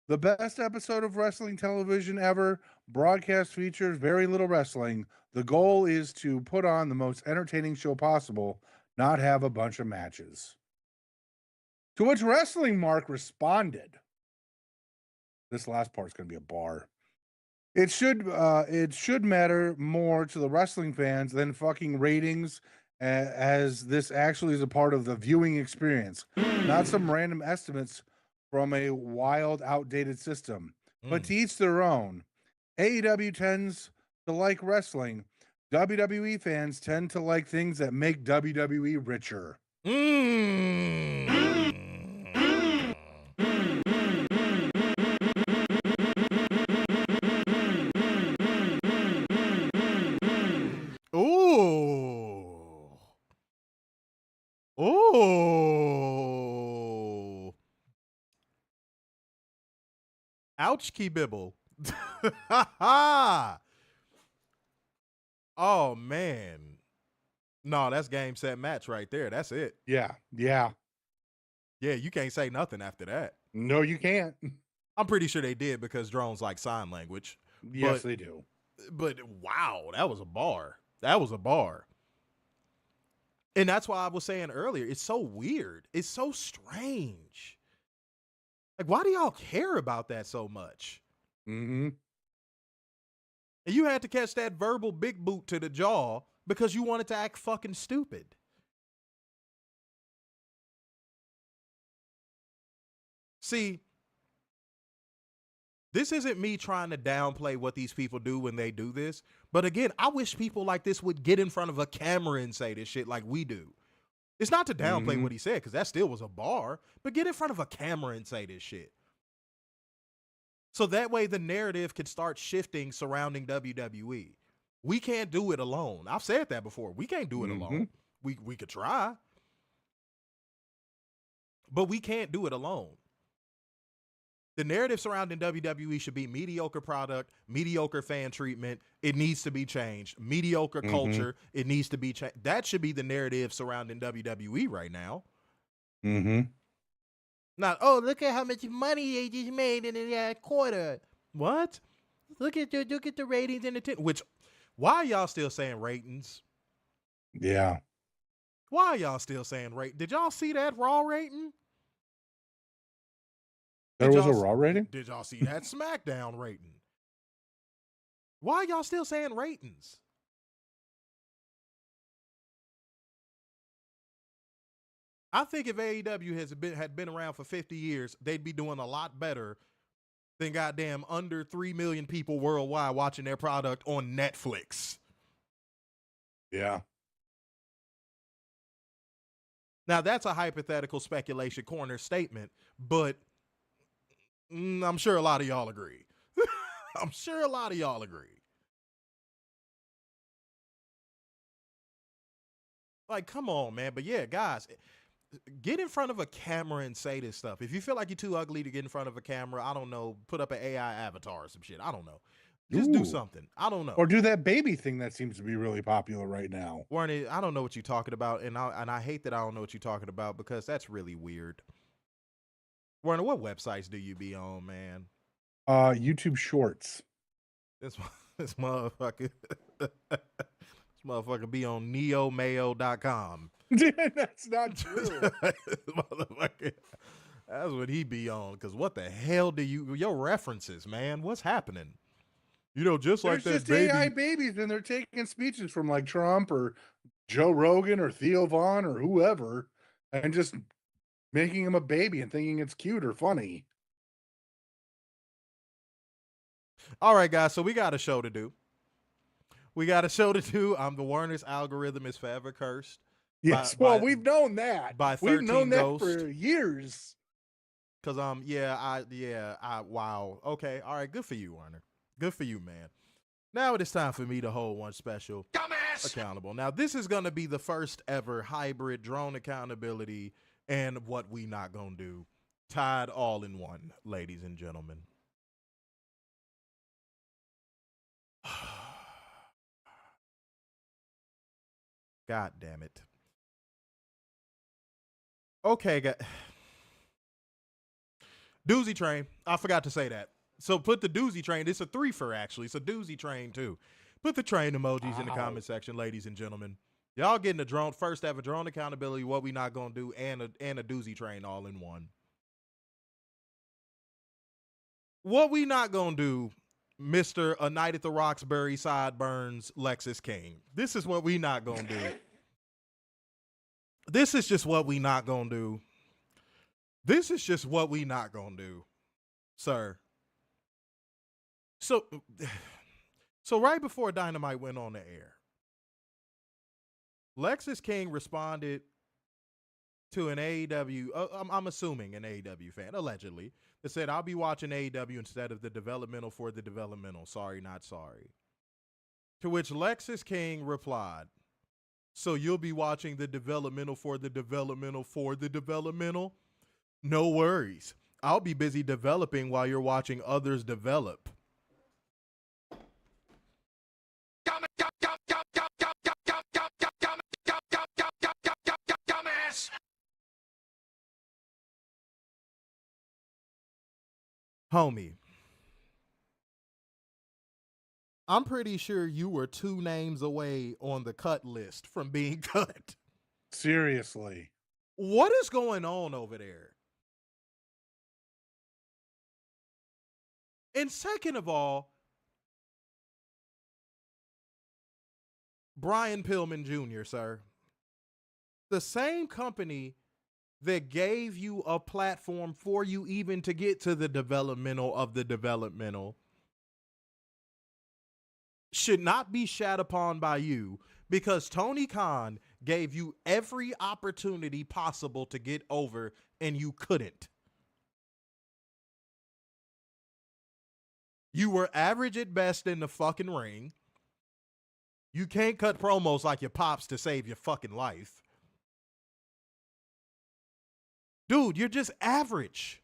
The best episode of wrestling television ever, broadcast features very little wrestling. The goal is to put on the most entertaining show possible, not have a bunch of matches. To which Wrestling Mark responded. This last part's going to be a bar. It should matter more to the wrestling fans than fucking ratings, as this actually is a part of the viewing experience, not some random estimates from a wild, outdated system. But to each their own. AEW tends to like wrestling. WWE fans tend to like things that make WWE richer. Ooh. Ouch, Key Bibble. Oh, man. No, that's game, set, match right there. That's it. Yeah. Yeah, you can't say nothing after that. No, you can't. I'm pretty sure they did because drones like sign language. Yes, they do. But wow, that was a bar. That was a bar. And that's why I was saying earlier, it's so weird. It's so strange. Like, why do y'all care about that so much? Mm-hmm. And you had to catch that verbal big boot to the jaw because you wanted to act fucking stupid. See, this isn't me trying to downplay what these people do when they do this. But again, I wish people like this would get in front of a camera and say this shit like we do. It's not to downplay what he said, because that still was a bar, but get in front of a camera and say this shit. So that way the narrative can start shifting surrounding WWE. We can't do it alone. I've said that before. We can't do it alone. We could try, but we can't do it alone. The narrative surrounding WWE should be mediocre product, mediocre fan treatment. It needs to be changed. Mediocre culture. It needs to be changed. That should be the narrative surrounding WWE right now. Not, oh, look at how much money they just made in the quarter. What? Look at the ratings and the which, why are y'all still saying ratings? Yeah. Why are y'all still saying rate? Did y'all see that Raw rating? There was a Raw rating? Did y'all see that SmackDown rating? Why are y'all still saying ratings? I think if AEW had been around for 50 years, they'd be doing a lot better than goddamn under 3 million people worldwide watching their product on Netflix. Yeah. Now, that's a hypothetical speculation corner statement, but I'm sure a lot of y'all agree. I'm sure a lot of y'all agree. Like, come on, man. But yeah, guys, get in front of a camera and say this stuff. If you feel like you're too ugly to get in front of a camera, I don't know, put up an AI avatar or some shit. I don't know. Just do something. I don't know. Or do that baby thing that seems to be really popular right now. Warren, I don't know what you're talking about, and I hate that I don't know what you're talking about because that's really weird. Warren, what websites do you be on, man? YouTube Shorts. This motherfucker be on neomayo.com. That's not true. Motherfucker. That's what he be on. Because what the hell do your references, man? What's happening? You know, just like There's that just baby. AI babies, and they're taking speeches from like Trump or Joe Rogan or Theo Vaughn or whoever and just making him a baby and thinking it's cute or funny. All right, guys. So we got a show to do. The Warner's algorithm is forever cursed. Yes, we've known that. By 13 we've known that Ghost. for years. Cause wow. Okay, all right. Good for you, Warner. Good for you, man. Now it is time for me to hold one special accountable. Now this is gonna be the first ever hybrid drone accountability and what we not gonna do, tied all in one, ladies and gentlemen. God damn it. Okay, doozy train. I forgot to say that. So put the doozy train. It's a 3-fer actually. It's a doozy train too. Put the train emojis in the comment section, ladies and gentlemen. Y'all getting a first ever drone accountability, what we not gonna do, and a doozy train all in one. What we not gonna do, Mr. A Night at the Roxbury Sideburns Lexus King. This is what we not gonna do. This is just what we not gonna do. This is just what we not gonna do, sir. So right before Dynamite went on the air, Lexus King responded to an AEW, I'm assuming an AEW fan, allegedly, that said, I'll be watching AEW instead of the developmental for the developmental. Sorry, not sorry. To which Lexus King replied, so you'll be watching the developmental for the developmental for the developmental? No worries. I'll be busy developing while you're watching others develop. Homie, I'm pretty sure you were 2 names away on the cut list from being cut. Seriously. What is going on over there? And second of all, Brian Pillman Jr., sir, the same company that gave you a platform for you even to get to the developmental of the developmental should not be shat upon by you because Tony Khan gave you every opportunity possible to get over and you couldn't. You were average at best in the fucking ring. You can't cut promos like your pops to save your fucking life. Dude, you're just average.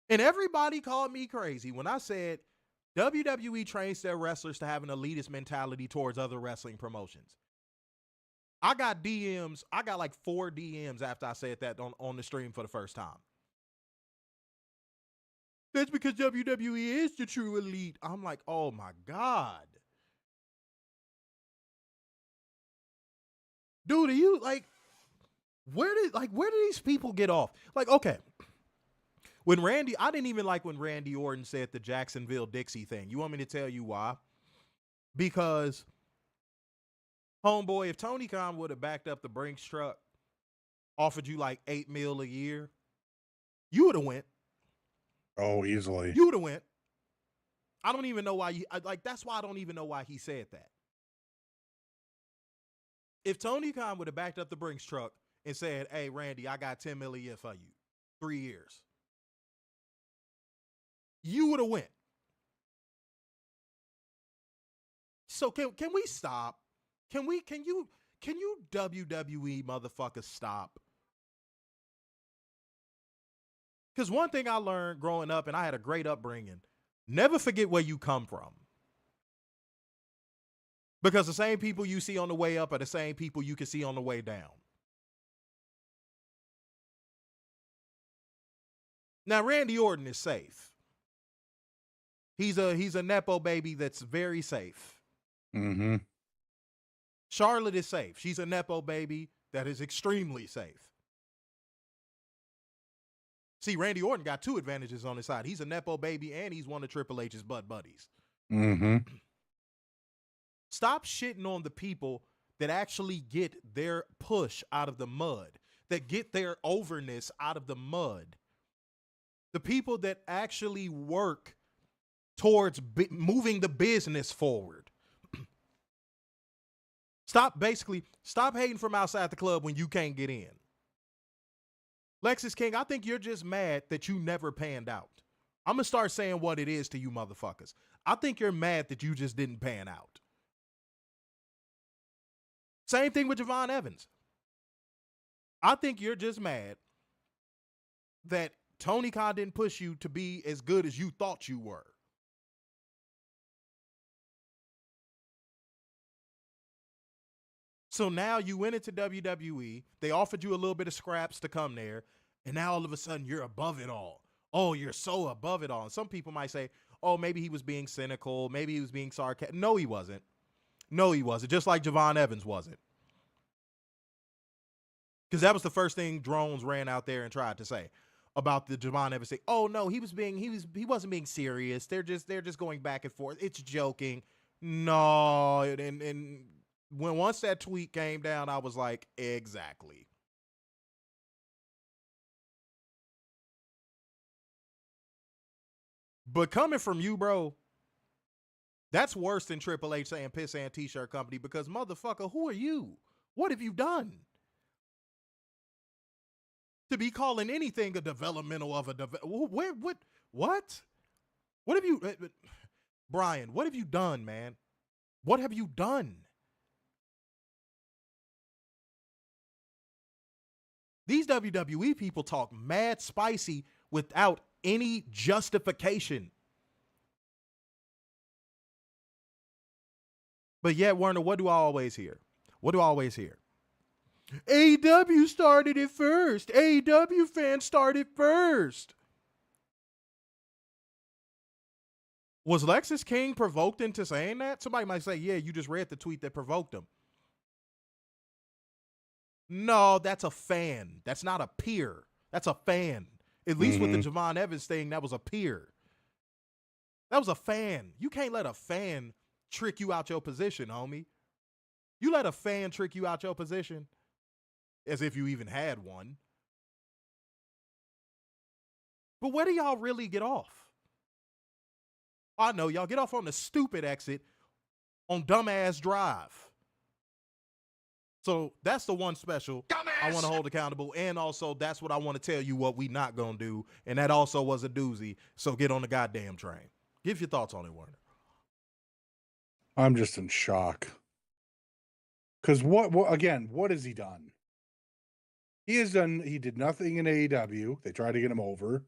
And everybody called me crazy when I said WWE trains their wrestlers to have an elitist mentality towards other wrestling promotions. I got DMs. I got like 4 DMs after I said that on the stream for the first time. That's because WWE is the true elite. I'm like, oh my God. Dude, are you like, where did these people get off? Like, okay. I didn't even like when Randy Orton said the Jacksonville Dixie thing. You want me to tell you why? Because, homeboy, if Tony Khan would have backed up the Brinks truck, offered you like $8 million a year, you would have went. Oh, easily. You would have went. I don't even know why that's why I don't even know why he said that. If Tony Khan would have backed up the Brinks truck and said, hey, Randy, I got $10 million a year for you, 3 years, you would have went. So can we stop? Can you WWE motherfuckers stop? Because one thing I learned growing up, and I had a great upbringing, never forget where you come from. Because the same people you see on the way up are the same people you can see on the way down. Now, Randy Orton is safe. He's a Nepo baby that's very safe. Mm-hmm. Charlotte is safe. She's a Nepo baby that is extremely safe. See, Randy Orton got 2 advantages on his side. He's a Nepo baby and he's one of Triple H's butt buddies. Mm-hmm. Stop shitting on the people that actually get their push out of the mud, that get their overness out of the mud. The people that actually work towards moving the business forward. Stop hating from outside the club when you can't get in. Lexis King, I think you're just mad that you never panned out. I'm going to start saying what it is to you motherfuckers. I think you're mad that you just didn't pan out. Same thing with Javon Evans. I think you're just mad that Tony Khan didn't push you to be as good as you thought you were. So now you went into WWE. They offered you a little bit of scraps to come there. And now all of a sudden you're above it all. Oh, you're so above it all. And some people might say, oh, maybe he was being cynical. Maybe he was being sarcastic. No, he wasn't. No, he wasn't. Just like Javon Evans wasn't. Because that was the first thing Drones ran out there and tried to say about the Javon Evans thing. Oh no, he wasn't being serious. They're just going back and forth. It's joking. No, and when once that tweet came down, I was like, exactly. But coming from you, bro, that's worse than Triple H saying piss and t-shirt company, because motherfucker, who are you? What have you done? To be calling anything a developmental of a what? What have you, Brian, what have you done, man? What have you done? These WWE people talk mad spicy without any justification. But yet, Werner, what do I always hear? What do I always hear? AEW started it first. AEW fans started first. Was Lexis King provoked into saying that? Somebody might say, yeah, you just read the tweet that provoked him. No, that's a fan. That's not a peer. That's a fan. At least with the Javon Evans thing, that was a peer. That was a fan. You can't let a fan trick you out your position, homie. You let a fan trick you out your position, as if you even had one. But where do y'all really get off? I know y'all get off on the stupid exit on Dumbass Drive. So that's the one special I want to hold accountable. And also that's what I want to tell you what we not going to do. And that also was a doozy. So get on the goddamn train. Give your thoughts on it, Werner. I'm just in shock. Because what has he done? He did nothing in AEW. They tried to get him over.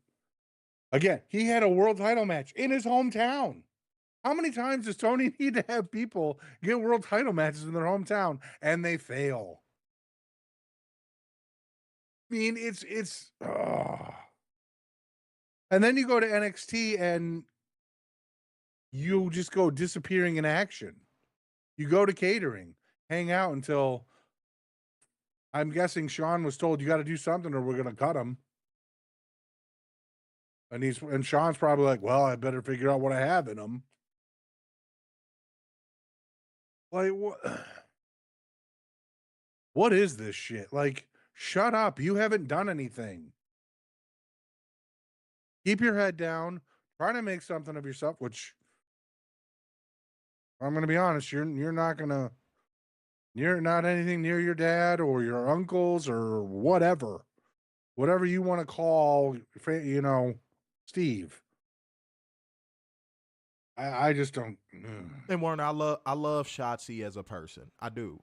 Again, he had a world title match in his hometown. How many times does Tony need to have people get world title matches in their hometown and they fail? I mean, it's and then you go to NXT and you just go disappearing in action. You go to catering, hang out until, I'm guessing Sean was told, you got to do something or we're going to cut him. And Sean's probably like, well, I better figure out what I have in him. Like, what is this shit? Like, shut up. You haven't done anything. Keep your head down. Try to make something of yourself, which I'm going to be honest, you're not anything near your dad or your uncles or whatever you want to call, Steve. I just don't. And Warner, I love Shotzi as a person. I do.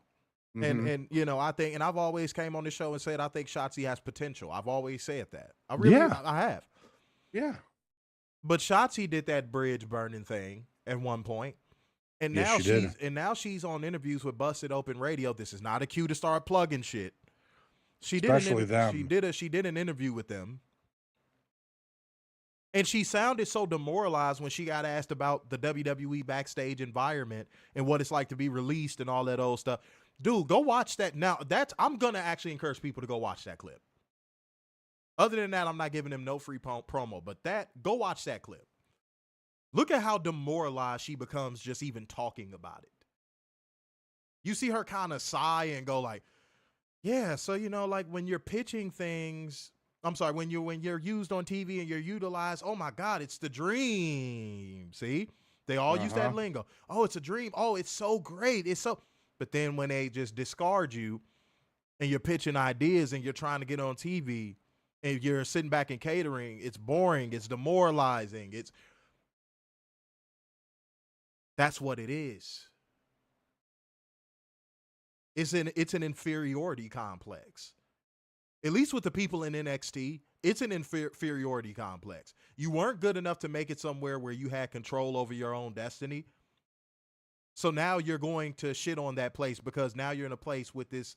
Mm-hmm. And I think, and I've always came on the show and said, I think Shotzi has potential. I've always said that. I have. Yeah. But Shotzi did that bridge burning thing at one point. And now she's on interviews with Busted Open Radio. This is not a cue to start plugging shit. She did an interview with them. And she sounded so demoralized when she got asked about the WWE backstage environment and what it's like to be released and all that old stuff. Dude, go watch that. Now, I'm going to actually encourage people to go watch that clip. Other than that, I'm not giving them no free promo, but go watch that clip. Look at how demoralized she becomes just even talking about it. You see her kind of sigh and go like, yeah, so, like when you're pitching things, when you're used on TV and you're utilized, oh my God, it's the dream. See, they all use that lingo. Oh, it's a dream. Oh, it's so great. But then when they just discard you and you're pitching ideas and you're trying to get on TV and you're sitting back and catering, it's boring. It's demoralizing. That's what it is. It's an inferiority complex. At least with the people in NXT, it's an inferiority complex. You weren't good enough to make it somewhere where you had control over your own destiny. So now you're going to shit on that place because now you're in a place with this,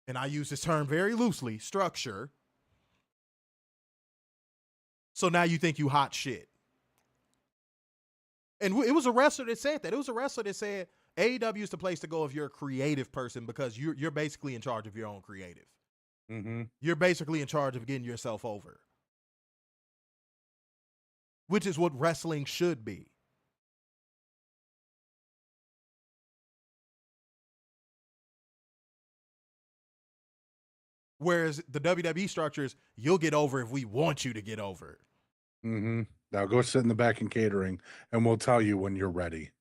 and I use this term very loosely, structure. So now you think you hot shit. And it was a wrestler that said that. It was a wrestler that said AEW is the place to go if you're a creative person because you're basically in charge of your own creative. Mm-hmm. You're basically in charge of getting yourself over, which is what wrestling should be. Whereas the WWE structure is, you'll get over if we want you to get over. Mm-hmm. Now go sit in the back in catering, and we'll tell you when you're ready.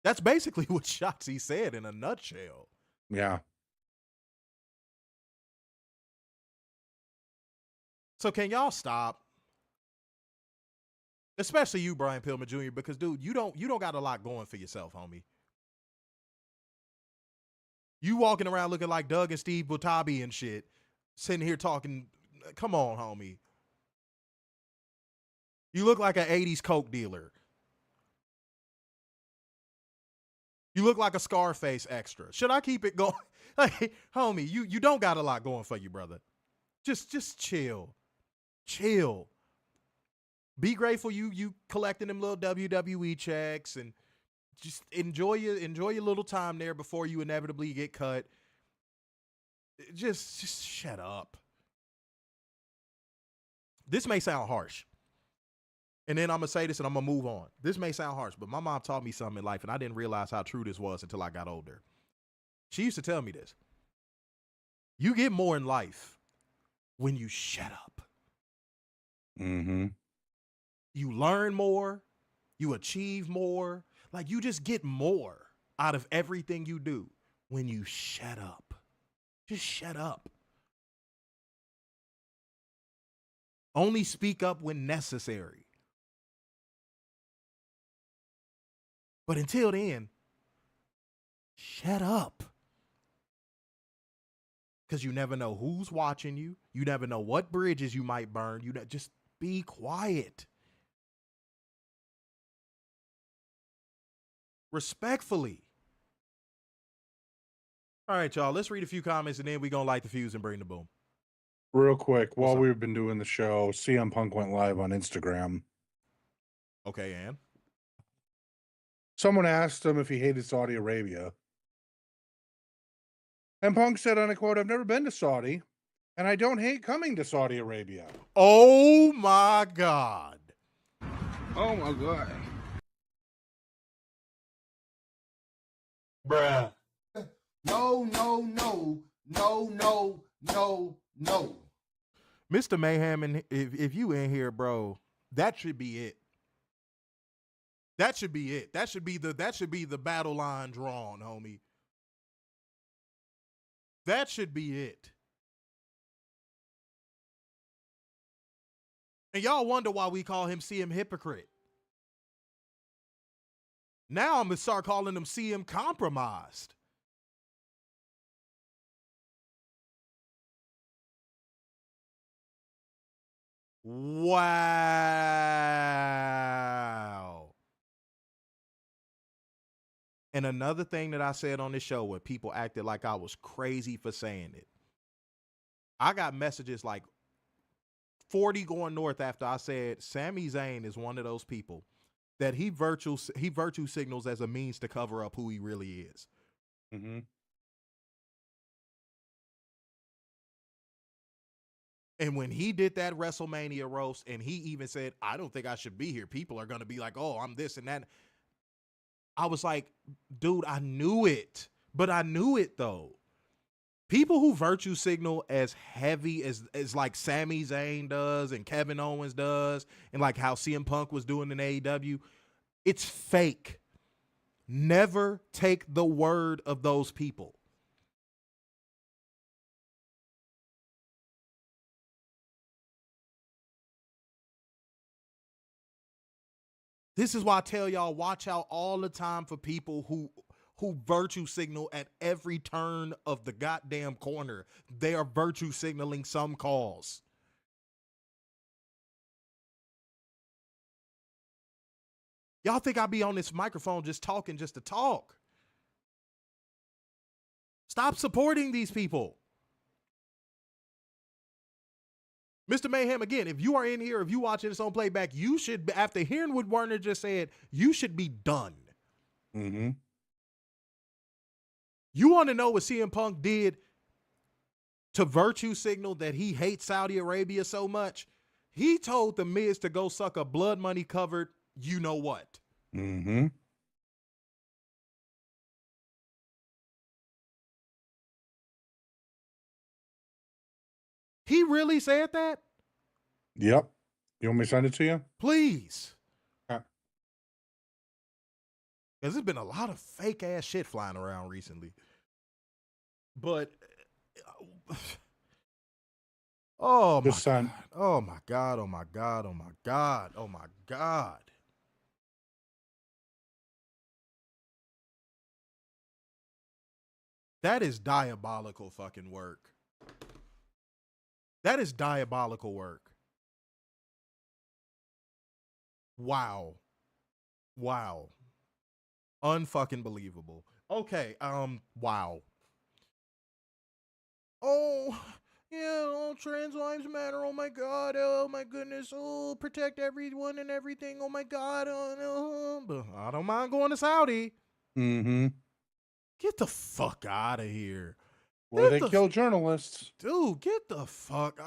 That's basically what Shotzi said in a nutshell. Yeah. So can y'all stop? Especially you, Brian Pillman Jr., because dude, you don't got a lot going for yourself, homie. You walking around looking like Doug and Steve Butabi and shit, sitting here talking. Come on, homie. You look like an 80s Coke dealer. You look like a Scarface extra. Should I keep it going? Like, homie, you don't got a lot going for you, brother. Just chill. Chill. Be grateful you collecting them little WWE checks and just enjoy your little time there before you inevitably get cut. Just shut up. This may sound harsh. And then I'm going to say this and I'm going to move on. This may sound harsh, but my mom taught me something in life and I didn't realize how true this was until I got older. She used to tell me this. You get more in life when you shut up. Mm-hmm. You learn more. You achieve more. Like, you just get more out of everything you do when you shut up. Just shut up. Only speak up when necessary. But until then, shut up. Because you never know who's watching you. You never know what bridges you might burn. Just be quiet. Respectfully. All right, y'all. Let's read a few comments and then we're going to light the fuse and bring the boom. Real quick, while we've been doing the show, CM Punk went live on Instagram. Okay, and? Someone asked him if he hated Saudi Arabia. And Punk said, on a quote, "I've never been to Saudi, and I don't hate coming to Saudi Arabia." Oh, my God. Oh, my God. Bruh. No. Mr. Mayhem, and if you in here, bro, that should be it. That should be it. That should be the battle line drawn, homie. That should be it. And y'all wonder why we call him CM Hypocrite. Now I'm going to start calling him CM Compromised. Wow. And another thing that I said on this show where people acted like I was crazy for saying it. I got messages like 40 going north after I said Sami Zayn is one of those people that he virtue signals as a means to cover up who he really is. Mm-hmm. And when he did that WrestleMania roast and he even said, I don't think I should be here. People are going to be like, oh, I'm this and that. I was like, dude, I knew it, but I knew it though. People who virtue signal as heavy as like Sami Zayn does and Kevin Owens does, and like how CM Punk was doing in AEW, it's fake. Never take the word of those people. This is why I tell y'all, watch out all the time for people who virtue signal at every turn of the goddamn corner. They are virtue signaling some cause. Y'all think I be on this microphone just talking just to talk? Stop supporting these people. Mr. Mayhem, again, if you are in here, if you watching this on playback, you should, after hearing what Werner just said, you should be done. Mm-hmm. You want to know what CM Punk did to virtue signal that he hates Saudi Arabia so much? He told The Miz to go suck a blood money covered you know what. Mm-hmm. He really said that? Yep. You want me to send it to you? Please. Okay. Because there's been a lot of fake ass shit flying around recently. But oh my God. Oh my God. Oh my God. Oh my God. Oh my God. That is diabolical fucking work. That is diabolical work. Wow. Wow. Unfucking believable. Okay, wow. Oh, yeah, trans lives matter. Oh my God. Oh my goodness. Oh, protect everyone and everything. Oh my God. But I don't mind going to Saudi. Mm-hmm. Get the fuck out of here. Where they kill journalists. Dude, get the fuck.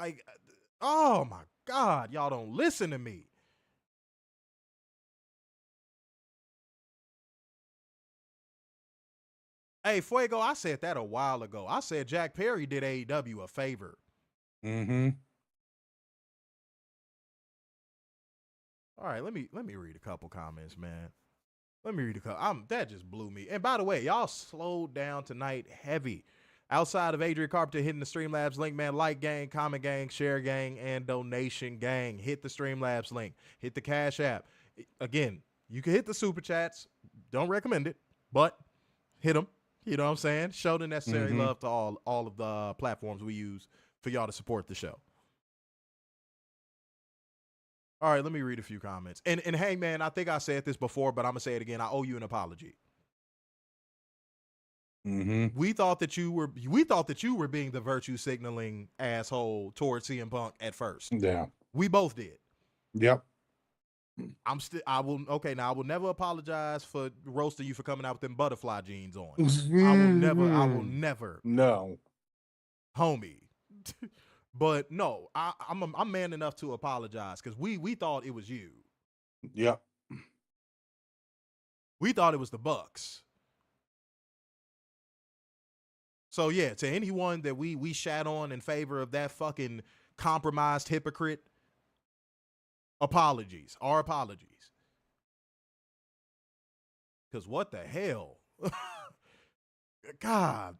Oh my God. Y'all don't listen to me. Hey, Fuego, I said that a while ago. I said Jack Perry did AEW a favor. Mm-hmm. All right, let me read a couple comments, man. Let me read a couple. That just blew me. And by the way, y'all slowed down tonight heavy. Outside of Adrian Carpenter hitting the Streamlabs link, man, like gang, comment gang, share gang, and donation gang. Hit the Streamlabs link. Hit the Cash App. Again, you can hit the Super Chats. Don't recommend it, but hit them. You know what I'm saying? Show the necessary love to all of the platforms we use for y'all to support the show. All right, let me read a few comments. And hey, man, I think I said this before, but I'm going to say it again. I owe you an apology. Mm-hmm. We thought that you were being the virtue signaling asshole towards CM Punk at first. Yeah. We both did. Yep. I will never apologize for roasting you for coming out with them butterfly jeans on. I will never. No. Homie. But no, I'm man enough to apologize because we thought it was you. Yep. We thought it was the Bucks. So yeah, to anyone that we shat on in favor of that fucking compromised hypocrite, apologies. Our apologies. Because what the hell? God.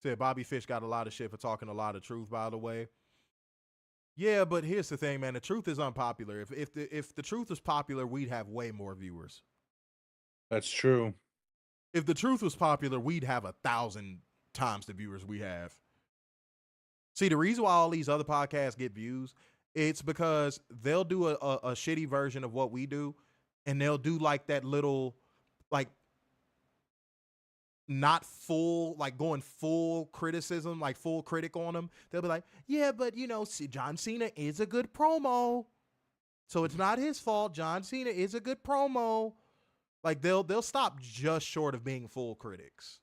Said Bobby Fish got a lot of shit for talking a lot of truth, by the way. Yeah, but here's the thing, man. The truth is unpopular. If the truth was popular, we'd have way more viewers. That's true. If the truth was popular, we'd have 1,000 times the viewers we have. See, the reason why all these other podcasts get views, it's because they'll do a shitty version of what we do, and they'll do like that little, like, not full, like going full criticism, like full critic on them. They'll be like, yeah, but you know, John Cena is a good promo, so it's not his fault. John Cena is a good promo. Like they'll stop just short of being full critics.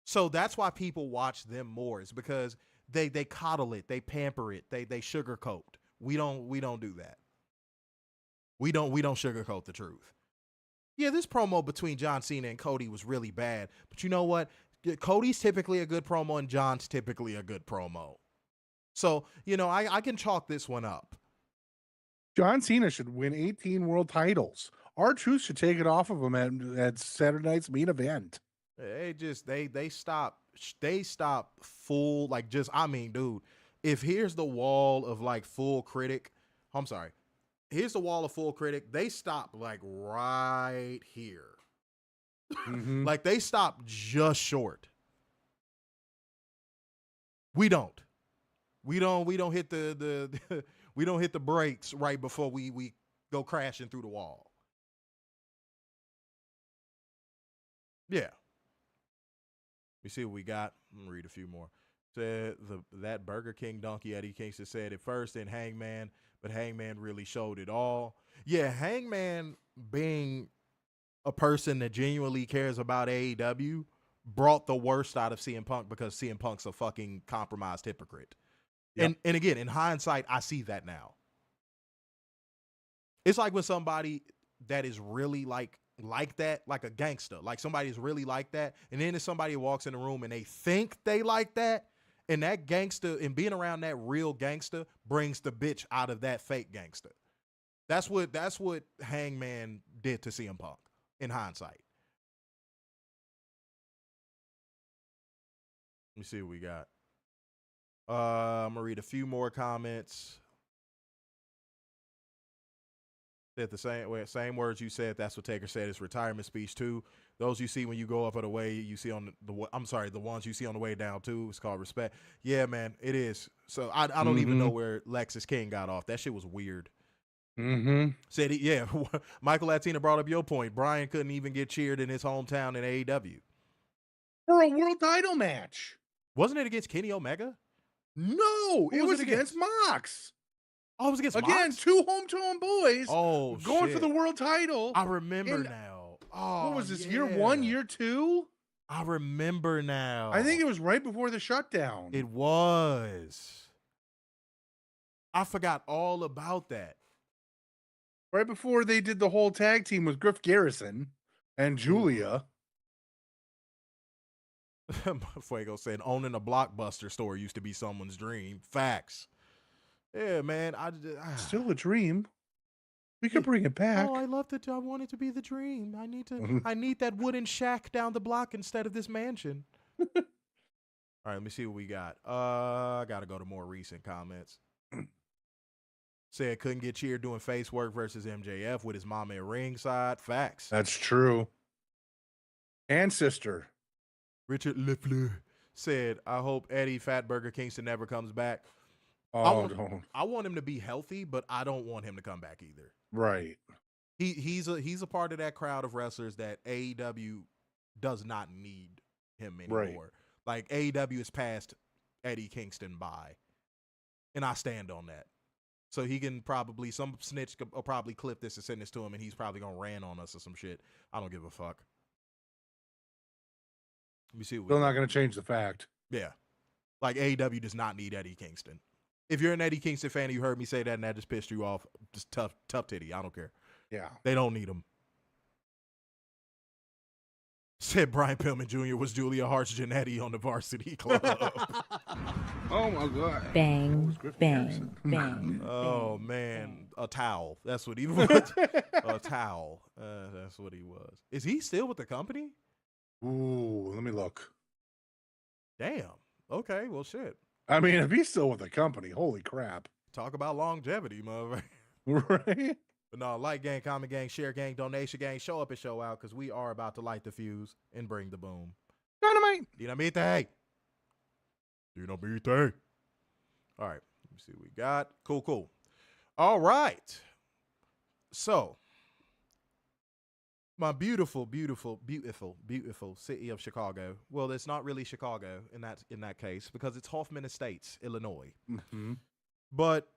So that's why people watch them more, is because they coddle it, they pamper it, they sugarcoat. We don't do that. We don't sugarcoat the truth. Yeah, this promo between John Cena and Cody was really bad. But you know what? Cody's typically a good promo and John's typically a good promo. So, I can chalk this one up. John Cena should win 18 world titles. R-Truth should take it off of him at Saturday night's main event. They stop full, like, just, I mean, dude, if here's the wall of like full critic, I'm sorry, here's the wall of full critic, they stop like right here. Mm-hmm. Like they stop just short. We don't hit the we don't hit the brakes right before we go crashing through the wall. Yeah. We see what we got. I'm gonna read a few more. Said that Burger King donkey Eddie Kingston said it first, then Hangman, but Hangman really showed it all. Yeah, Hangman being a person that genuinely cares about AEW brought the worst out of CM Punk because CM Punk's a fucking compromised hypocrite. Yep. And again, in hindsight, I see that now. It's like when somebody that is really like that, like a gangster, like somebody's really like that, and then there's somebody who walks in the room and they think they like that, and that gangster, and being around that real gangster brings the bitch out of that fake gangster. That's what Hangman did to CM Punk in hindsight. Let me see what we got. I'm gonna read a few more comments. Said the same words you said. That's what Taker said. His retirement speech too. Those you see when you go up or the way you see on the ones you see on the way down too. It's called respect. Yeah, man, it is. So I don't even know where Lexus King got off. That shit was weird. Mm-hmm. Said yeah. Michael Latina brought up your point. Brian couldn't even get cheered in his hometown in AEW for a world title match. Wasn't it against Kenny Omega? No, it was against Mox. Oh, it was against Mox? Two hometown boys. Oh, going for the world title. I remember now. Oh, what was this, year 1, year 2? I remember now. I think it was right before the shutdown. It was. I forgot all about that. Right before they did the whole tag team with Griff Garrison and Julia. Fuego said, owning a Blockbuster store used to be someone's dream. Facts. Yeah, man. Still a dream. We could bring it back. Oh, I loved it. I want it to be the dream. I need that wooden shack down the block instead of this mansion. All right, let me see what we got. I got to go to more recent comments. Said couldn't get cheered doing face work versus MJF with his mama at ringside. Facts. That's true. And sister. Richard Lefleur said, I hope Eddie Fatburger Kingston never comes back. Oh, I want him to be healthy, but I don't want him to come back either. Right. He's a part of that crowd of wrestlers that AEW does not need him anymore. Right. Like AEW has passed Eddie Kingston by, and I stand on that. So he can probably, some snitch will probably clip this and send this to him, and he's probably gonna rant on us or some shit. I don't give a fuck. Let me see. Still not going to change the fact. Yeah. Like AEW does not need Eddie Kingston. If you're an Eddie Kingston fan and you heard me say that and that just pissed you off, just tough titty. I don't care. Yeah. They don't need him. Said Brian Pillman Jr. was Julia Hart's Janetti on the Varsity Club. Oh my God. Bang, bang, bang. Oh man. A towel. That's what he was. A towel. That's what he was. Is he still with the company? Ooh, let me look. Damn. Okay, well, shit. I mean, if he's still with the company, holy crap. Talk about longevity, motherfucker. Right? But no, like gang, comment gang, share gang, donation gang, show up and show out because we are about to light the fuse and bring the boom. Dynamite. Dynamite. Dynamite. All right, let me see what we got. Cool. All right. So, my beautiful city of Chicago. Well, it's not really Chicago in that case because it's Hoffman Estates, Illinois. Mm-hmm. But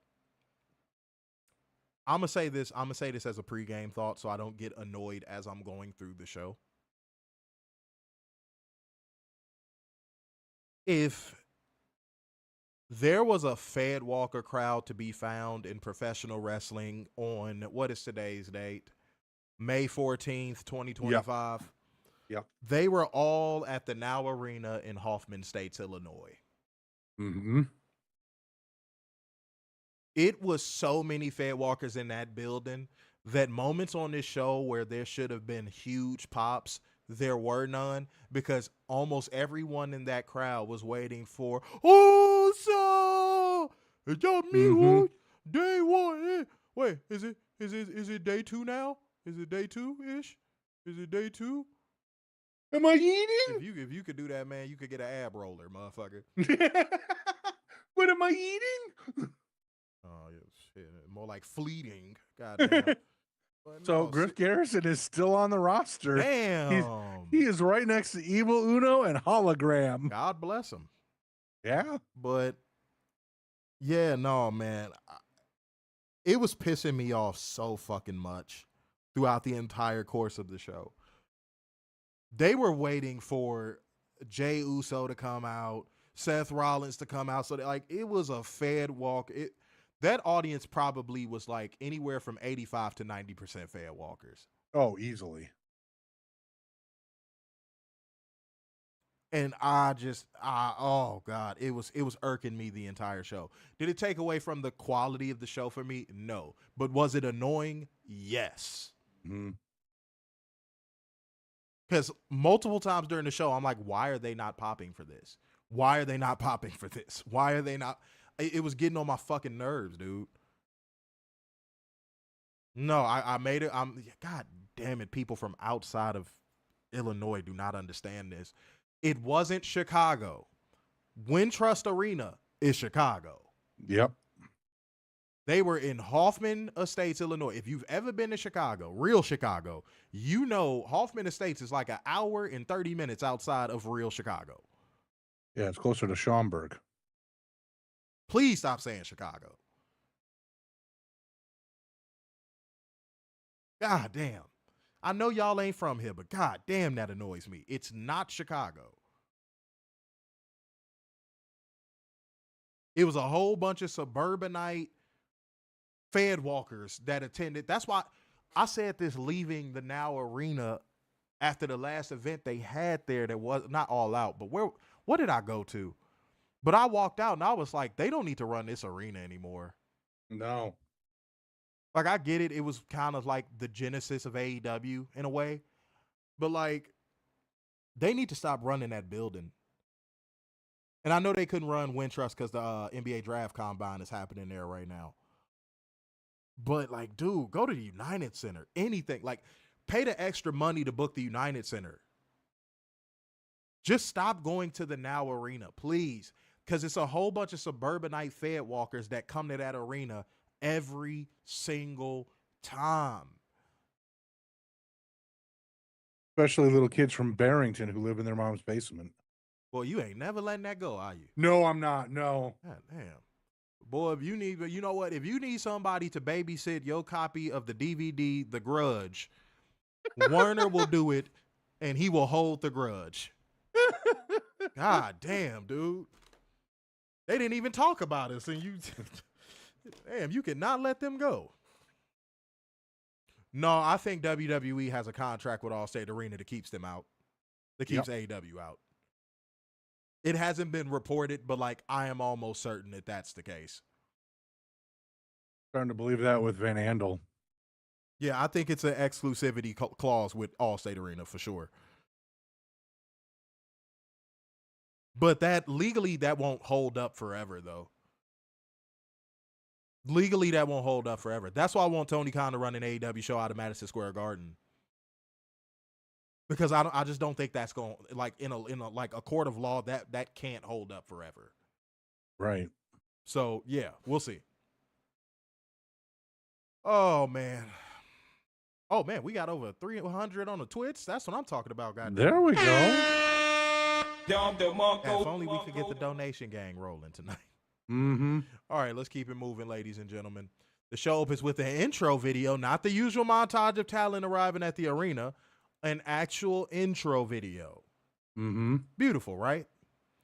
I'm gonna say this as a pregame thought, so I don't get annoyed as I'm going through the show. If There was a Fed Walker crowd to be found in professional wrestling on, what is today's date? May 14th, 2025. Yep. They were all at the Now Arena in Hoffman Estates, Illinois. Mm-hmm. It was so many Fed Walkers in that building that moments on this show where there should have been huge pops, there were none, because almost everyone in that crowd was waiting for, oh, so is that me? What? Day one? Wait, is it day two now? Is it day two-ish? Is it day two? Am I eating? If you could do that, man, you could get an ab roller, motherfucker. What am I eating? Oh, yeah, shit. More like fleeting. Goddamn. So Griff Garrison is still on the roster. Damn. He is right next to Evil Uno and Hologram. God bless him. Yeah. But, yeah, no, man. It was pissing me off so fucking much throughout the entire course of the show. They were waiting for Jey Uso to come out, Seth Rollins to come out. So, it was a Fed walk. That audience probably was like anywhere from 85 to 90% Fed walkers. Oh, easily. And oh God, it was irking me the entire show. Did it take away from the quality of the show for me? No. But was it annoying? Yes. Mm-hmm. Because multiple times during the show, I'm like, why are they not popping for this? Why are they not popping for this? Why are they not? It was getting on my fucking nerves, dude. No, I made it. God damn it. People from outside of Illinois do not understand this. It wasn't Chicago. Wintrust Arena is Chicago. Yep. They were in Hoffman Estates, Illinois. If you've ever been to Chicago, real Chicago, you know Hoffman Estates is like an hour and 30 minutes outside of real Chicago. Yeah, it's closer to Schaumburg. Please stop saying Chicago. God damn. I know y'all ain't from here, but god damn, that annoys me. It's not Chicago. It was a whole bunch of suburbanite Fed walkers that attended. That's why I said this leaving the Now Arena after the last event they had there that was not All Out, but what did I go to? But I walked out and I was like, they don't need to run this arena anymore. No. Like, I get it. It was kind of like the genesis of AEW in a way. But, like, they need to stop running that building. And I know they couldn't run Wintrust because the NBA Draft Combine is happening there right now. But, like, dude, go to the United Center. Anything. Like, pay the extra money to book the United Center. Just stop going to the Now Arena, please. Because it's a whole bunch of suburbanite Fed walkers that come to that arena every single time. Especially little kids from Barrington who live in their mom's basement. Boy, you ain't never letting that go, are you? No, I'm not. No. God damn. Boy, if you need, you know what? If you need somebody to babysit your copy of the DVD, The Grudge, Werner will do it, and he will hold the grudge. God damn, dude. They didn't even talk about us, and you, damn, you cannot let them go. No, I think WWE has a contract with Allstate Arena that keeps them out. That keeps AEW out. It hasn't been reported, but like I am almost certain that that's the case. Starting to believe that with Van Andel. Yeah, I think it's an exclusivity clause with Allstate Arena for sure. But that legally, that won't hold up forever, though. Legally, that won't hold up forever. That's why I want Tony Khan to run an AEW show out of Madison Square Garden. Because I just don't think that's going, like, in a like a court of law, that can't hold up forever. Right. So yeah, we'll see. Oh man, we got over 300 on the Twitch. That's what I'm talking about, guys. There we go. If only we could get the donation gang rolling tonight. Mm-hmm. All right, let's keep it moving, ladies and gentlemen. The show opens with an intro video, not the usual montage of talent arriving at the arena, an actual intro video. Mm-hmm. Beautiful, right?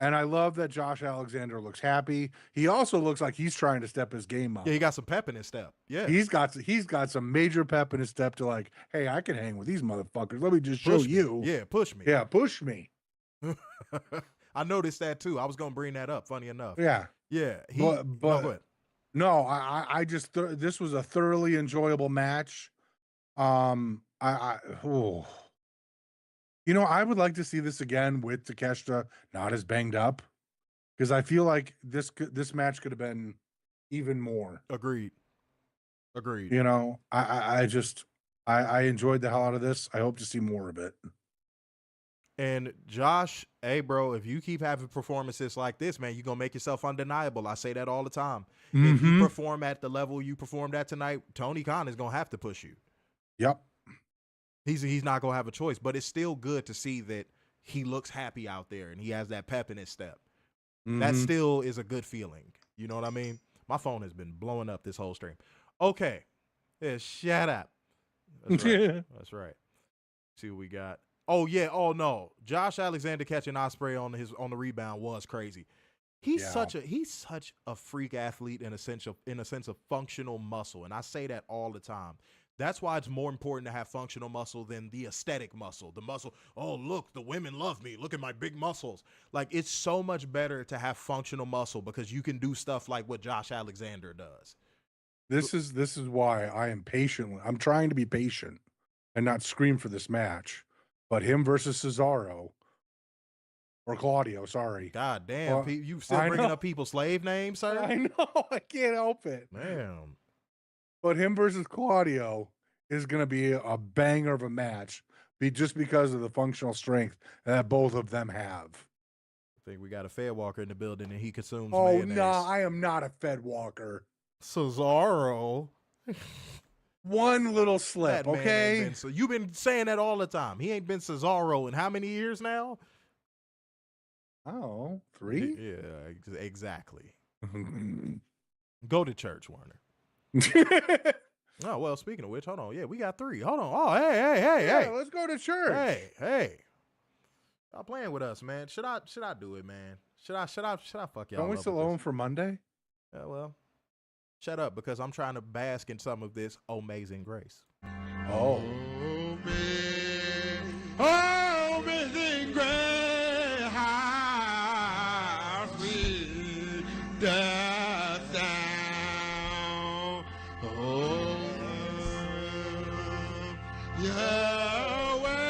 And I love that Josh Alexander looks happy. He also looks like he's trying to step his game up. Yeah, he got some pep in his step. Yeah. He's got some major pep in his step to like, hey, I can hang with these motherfuckers. Let me just show you. Yeah, push me. Yeah, push me. I noticed that too. I was gonna bring that up. Funny enough. Yeah. Yeah. But go ahead. no, I just this was a thoroughly enjoyable match. You know, I would like to see this again with Takeshita not as banged up, because I feel like this match could have been even more. Agreed. You know, I enjoyed the hell out of this. I hope to see more of it. And Josh, hey bro, if you keep having performances like this, man, you're gonna make yourself undeniable. I say that all the time. If you perform at the level you performed at tonight, Tony Khan is gonna have to push you. Yep. He's not gonna have a choice, but it's still good to see that he looks happy out there and he has that pep in his step. That still is a good feeling. You know what I mean? My phone has been blowing up this whole stream. Okay. Yeah, shut up. That's right. That's right. See what we got. Oh yeah. Oh no. Josh Alexander catching Ospreay on the rebound was crazy. He's such a freak athlete in a sense of functional muscle, and I say that all the time. That's why it's more important to have functional muscle than the aesthetic muscle. The muscle, oh, look, the women love me. Look at my big muscles. Like, it's so much better to have functional muscle because you can do stuff like what Josh Alexander does. This is why I am patient. I'm trying to be patient and not scream for this match. But him versus Cesaro or Claudio, sorry. God damn, you still bringing up people's slave names, sir? I know. I can't help it. Man. But him versus Claudio is going to be a banger of a match, just because of the functional strength that both of them have. I think we got a Fed Walker in the building, and he consumes mayonnaise. mayonnaise. No, I am not a Fed Walker. Cesaro. One little slip, okay? So you've been saying that all the time. He ain't been Cesaro in how many years now? Oh, 3? Yeah, exactly. Go to church, Warner. Oh, well, speaking of which, hold on. Yeah, we got 3. Hold on. Oh, hey. Let's go to church. Hey. Stop playing with us, man. Should I do it, man? Should I fuck y'all? Don't we still owe him for Monday? Yeah, well, shut up, because I'm trying to bask in some of this amazing grace. Oh. Amazing grace, how sweet the sound. Oh, Yahweh,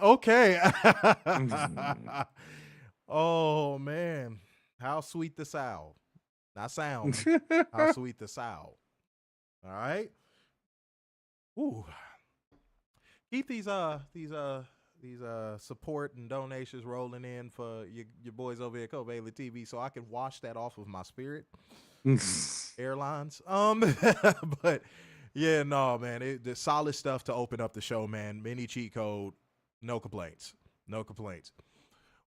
Okay. Oh, man. How sweet the sound. Not sound. How sweet the sound. All right. Ooh. Keep these support and donations rolling in for your boys over here at Covalent TV so I can wash that off of my Spirit Airlines. But yeah, no, man, the solid stuff to open up the show, man. Mini cheat code, no complaints.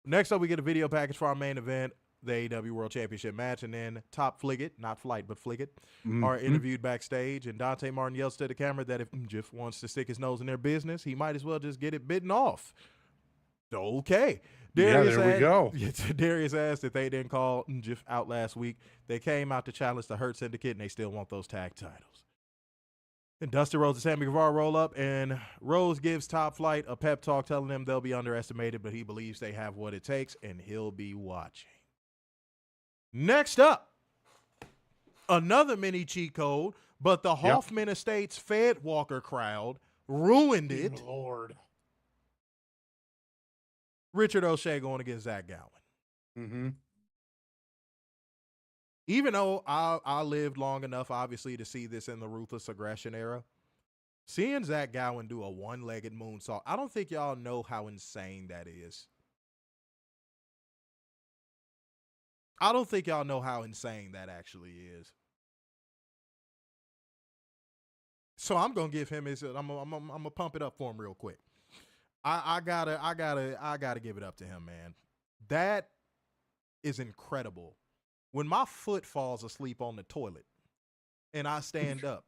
Next up, we get a video package for our main event, the AEW World Championship match, and then Top Fliggett, not Flight, but Fliggett, are interviewed backstage, and Dante Martin yells to the camera that if Jiff wants to stick his nose in their business, he might as well just get it bitten off. Okay. Darius there we go. Darius asked if they didn't call Jiff out last week. They came out to challenge the Hurt Syndicate, and they still want those tag titles. Then Dusty Rhodes and Sammy Guevara roll up, and Rose gives Top Flight a pep talk telling them they'll be underestimated, but he believes they have what it takes, and he'll be watching. Next up, another mini cheat code But the Hoffman Estates Fed Walker crowd ruined it. Lord. Richard O'Shea going against Zach Gowen. Mm-hmm. Even though I lived long enough, obviously, to see this in the Ruthless Aggression era, seeing Zach Gowen do a one-legged moonsault, I don't think y'all know how insane that is. I don't think y'all know how insane that actually is. So I'm gonna give him his. I'm gonna pump it up for him real quick. I gotta give it up to him, man. That is incredible. When my foot falls asleep on the toilet and I stand up,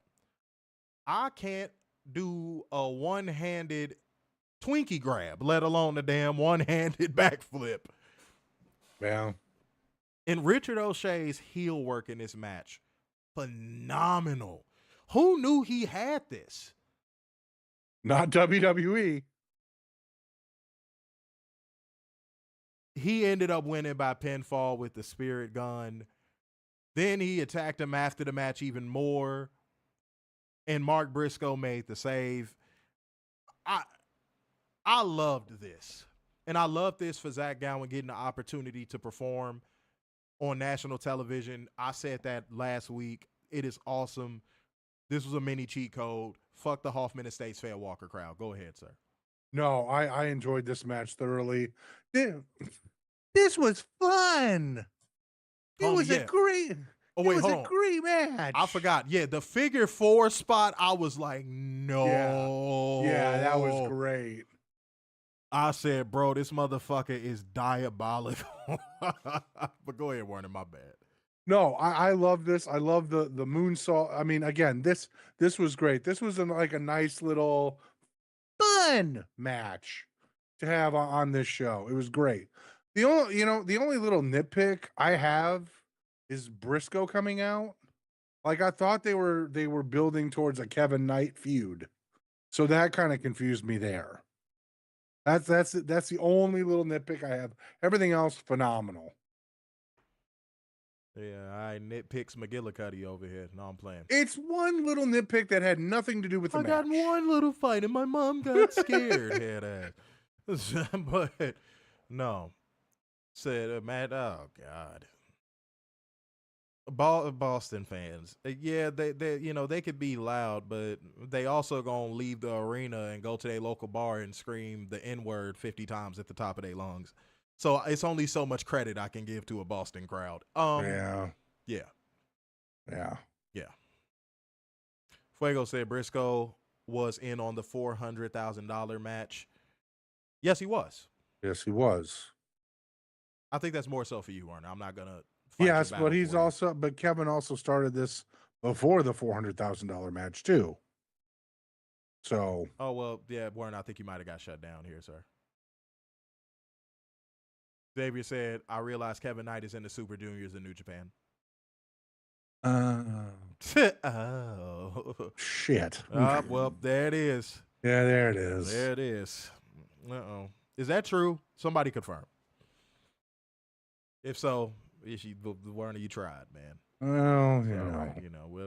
I can't do a one-handed Twinkie grab, let alone a damn one-handed backflip. Yeah. And Richard O'Shea's heel work in this match, phenomenal. Who knew he had this? Not WWE. He ended up winning by pinfall with the Spirit Gun. Then he attacked him after the match even more. And Mark Briscoe made the save. I loved this. And I love this for Zach Gowen getting the opportunity to perform on national television. I said that last week. It is awesome. This was a mini cheat code. Fuck the Hoffman Estates Fair Walker crowd. Go ahead, sir. No, I enjoyed this match thoroughly. This was fun. It was a great. Oh wait, hold on. Great match. I forgot. Yeah, the figure 4 spot. I was like, no. Yeah, that was great. I said, bro, this motherfucker is diabolical. But go ahead, Warner. My bad. No, I love this. I love the moonsault. I mean, again, this was great. This was like a nice little fun match to have on this show. It was great. The only little nitpick I have is Briscoe coming out. Like, I thought they were building towards a Kevin Knight feud, so that kind of confused me there. That's the only little nitpick I have. Everything else phenomenal. Yeah, I nitpicks McGillicuddy over here. No, I'm playing. It's one little nitpick that had nothing to do with the match. I got one little fight and my mom got scared. Head ass. But no, said Matt. Oh God. Boston fans, yeah, they could be loud, but they also gonna leave the arena and go to their local bar and scream the N-word 50 times at the top of their lungs. So it's only so much credit I can give to a Boston crowd. Yeah. Fuego said Briscoe was in on the $400,000 match. Yes, he was. Yes, he was. I think that's more so for you, Warner. I'm not gonna. Yes, but Kevin also started this before the $400,000 match too. So. Oh well, yeah, Warren. I think you might have got shut down here, sir. Xavier said, "I realized Kevin Knight is in the Super Juniors in New Japan." Oh shit! Well, there it is. Yeah, there it is. There it is. Is that true? Somebody confirm. If so. Warner, you tried, man. Well,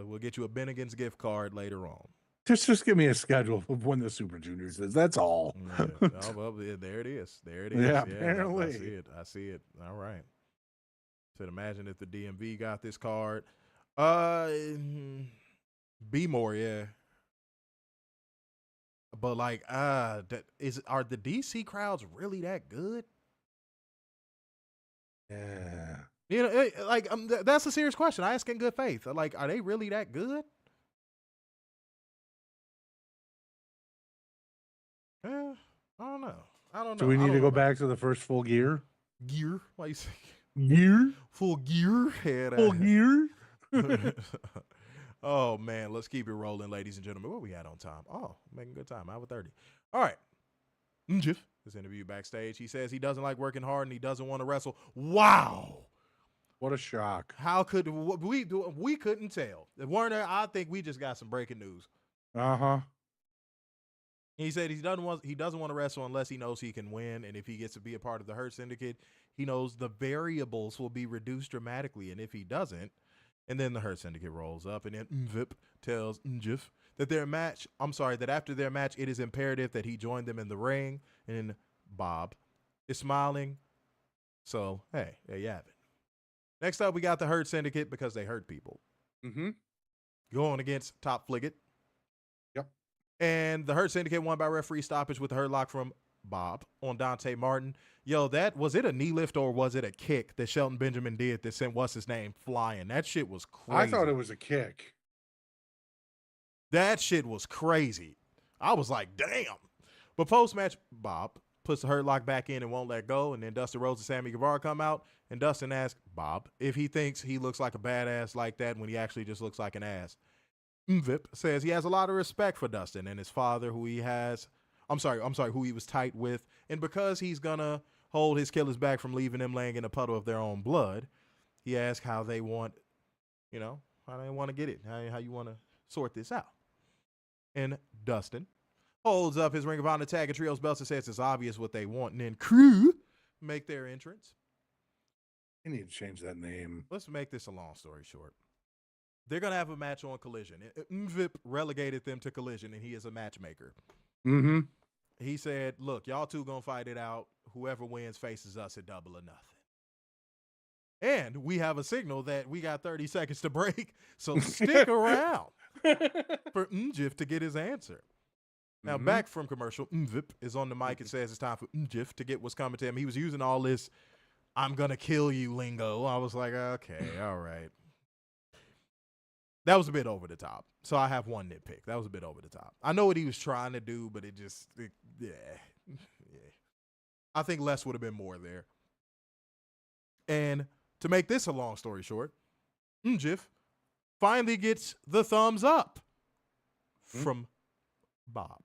we'll get you a Bennigan's gift card later on. Just give me a schedule of when the Super Juniors is. That's all. Yeah. Oh, well, there it is. There it is. Yeah, apparently. I see it. All right. So imagine if the DMV got this card. Be more, yeah. But like, are the DC crowds really that good? Yeah. That's a serious question. I ask in good faith. Like, are they really that good? I don't know. Do we need to go back to the first full gear? Gear? Why you say gear? Full gear? Full gear? Oh, man. Let's keep it rolling, ladies and gentlemen. What we had on time? Oh, making good time. Hour 30. All right. Jeff, this interview backstage. He says he doesn't like working hard and he doesn't want to wrestle. Wow. What a shock. How could we do? We couldn't tell. Warner, I think we just got some breaking news. Uh-huh. He said he doesn't want to wrestle unless he knows he can win, and if he gets to be a part of the Hurt Syndicate, he knows the variables will be reduced dramatically, and if he doesn't, And then the Hurt Syndicate rolls up, and then Mvip tells Njif that after their match, it is imperative that he join them in the ring. And then Bob is smiling. So, hey, there you have it. Next up, we got the Hurt Syndicate because they hurt people. Mm-hmm. Going against Top Fliggett. Yep. And the Hurt Syndicate won by referee stoppage with the Hurt Lock from Bob on Dante Martin. Yo, was it a knee lift or was it a kick that Shelton Benjamin did that sent what's his name flying? That shit was crazy. I thought it was a kick. That shit was crazy. I was like, damn. But post-match, Bob puts the Hurt Lock back in and won't let go. And then Dustin Rhodes and Sammy Guevara come out. And Dustin asks Bob if he thinks he looks like a badass like that when he actually just looks like an ass. Mvip says he has a lot of respect for Dustin and his father, who he was tight with. And because he's going to hold his killers back from leaving them laying in a puddle of their own blood, he asks how they want, how they want to get it, how you want to sort this out. And Dustin holds up his Ring of Honor Tag and Trios belts and says it's obvious what they want. And then Crew make their entrance. I need to change that name. Let's make this a long story short. They're going to have a match on Collision. Mvip relegated them to Collision, and he is a matchmaker. Mm-hmm. He said, look, y'all two going to fight it out. Whoever wins faces us at Double or Nothing. And we have a signal that we got 30 seconds to break, so stick around for Mjif to get his answer. Now, back from commercial, Mvip is on the mic and says it's time for Mjif to get what's coming to him. He was using all this I'm going to kill you lingo. I was like, okay, all right. That was a bit over the top. So I have one nitpick. That was a bit over the top. I know what he was trying to do, but yeah. I think less would have been more there. And to make this a long story short, Mjif finally gets the thumbs up from Bob.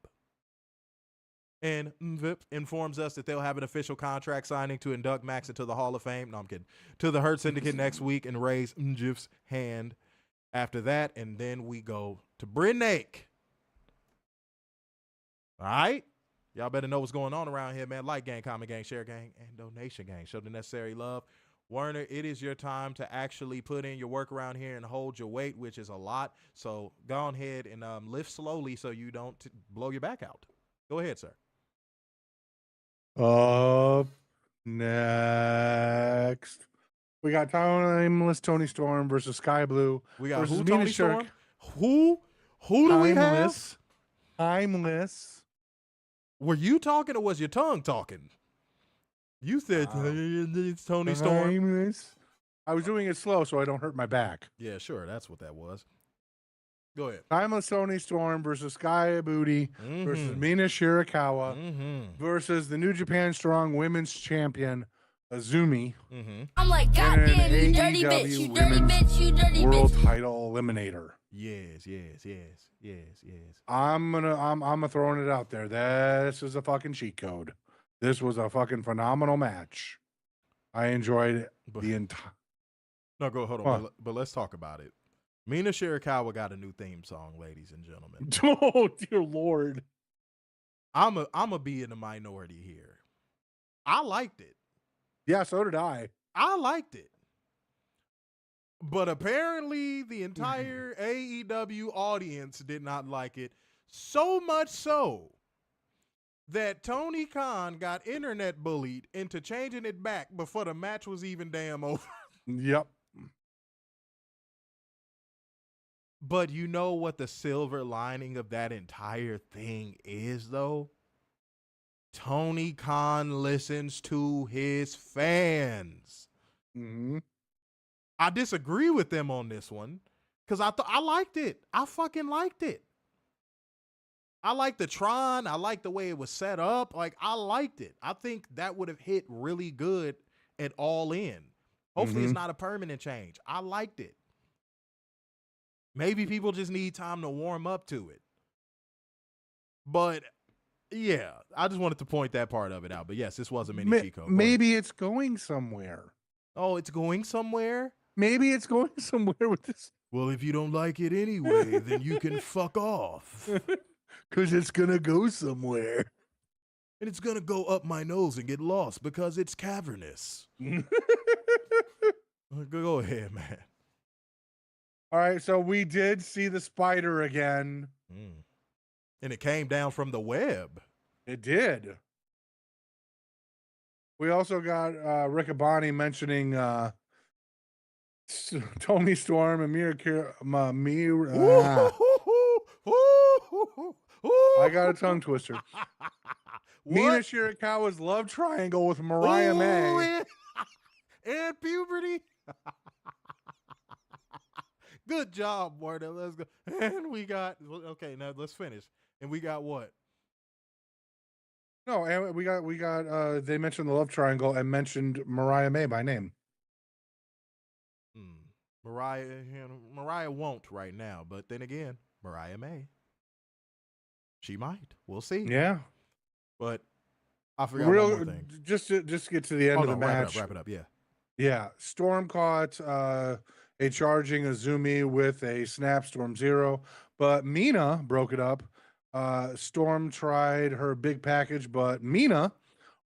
And Mvip informs us that they'll have an official contract signing to induct Max into the Hall of Fame. No, I'm kidding. To the Hurt Syndicate next week and raise Mjif's hand after that. And then we go to Brinnake. All right? Y'all better know what's going on around here, man. Like gang, comment gang, share gang, and donation gang. Show the necessary love. Werner, it is your time to actually put in your work around here and hold your weight, which is a lot. So go ahead and lift slowly so you don't blow your back out. Go ahead, sir. Up next, we got Timeless Toni Storm versus Skye Blue. We got versus who, Mina Toni Storm? Who do we have? Timeless. Were you talking or was your tongue talking? You said it's Toni Storm. Timeless. I was doing it slow so I don't hurt my back. Yeah, sure. That's what that was. Go ahead. Timeless Toni Storm versus Skye Blue versus Mina Shirakawa versus the New Japan Strong Women's Champion Azumi. I'm like, goddamn, you dirty bitch, you dirty bitch, you dirty bitch. World Title Eliminator. Yes. I'm throwing it out there. This is a fucking cheat code. This was a fucking phenomenal match. I enjoyed the entire. No, hold on. But let's talk about it. Mina Shirakawa got a new theme song, ladies and gentlemen. Oh, dear Lord. I'm a be in the minority here. I liked it. Yeah, so did I. I liked it. But apparently the entire AEW audience did not like it. So much so that Tony Khan got internet bullied into changing it back before the match was even damn over. Yep. But you know what the silver lining of that entire thing is, though? Tony Khan listens to his fans. I disagree with them on this one because I liked it. I fucking liked it. I liked the Tron. I liked the way it was set up. Like, I liked it. I think that would have hit really good at All In. Hopefully it's not a permanent change. I liked it. Maybe people just need time to warm up to it. But, yeah, I just wanted to point that part of it out. But, yes, this was a mini Chico. Maybe it's going somewhere. Oh, it's going somewhere? Maybe it's going somewhere with this. Well, if you don't like it anyway, then you can fuck off. Because it's going to go somewhere. And it's going to go up my nose and get lost because it's cavernous. Go ahead, man. All right, so we did see the spider again. And it came down from the web. It did. We also got Riccaboni mentioning Toni Storm and I got a tongue twister. Mina Shirakawa's love triangle with Mariah May. And puberty. Good job, Marta. Let's go. And we got, okay, now let's finish. And we got what? No, and we got they mentioned the love triangle and mentioned Mariah May by name. Mariah won't right now, but then again, Mariah May. She might. We'll see. Yeah. But I forgot one more thing. Just to get to the end of the match. Wrap it up, yeah. Yeah. Storm caught a charging Azumi with a snap Storm Zero, but Mina broke it up. Storm tried her big package, but Mina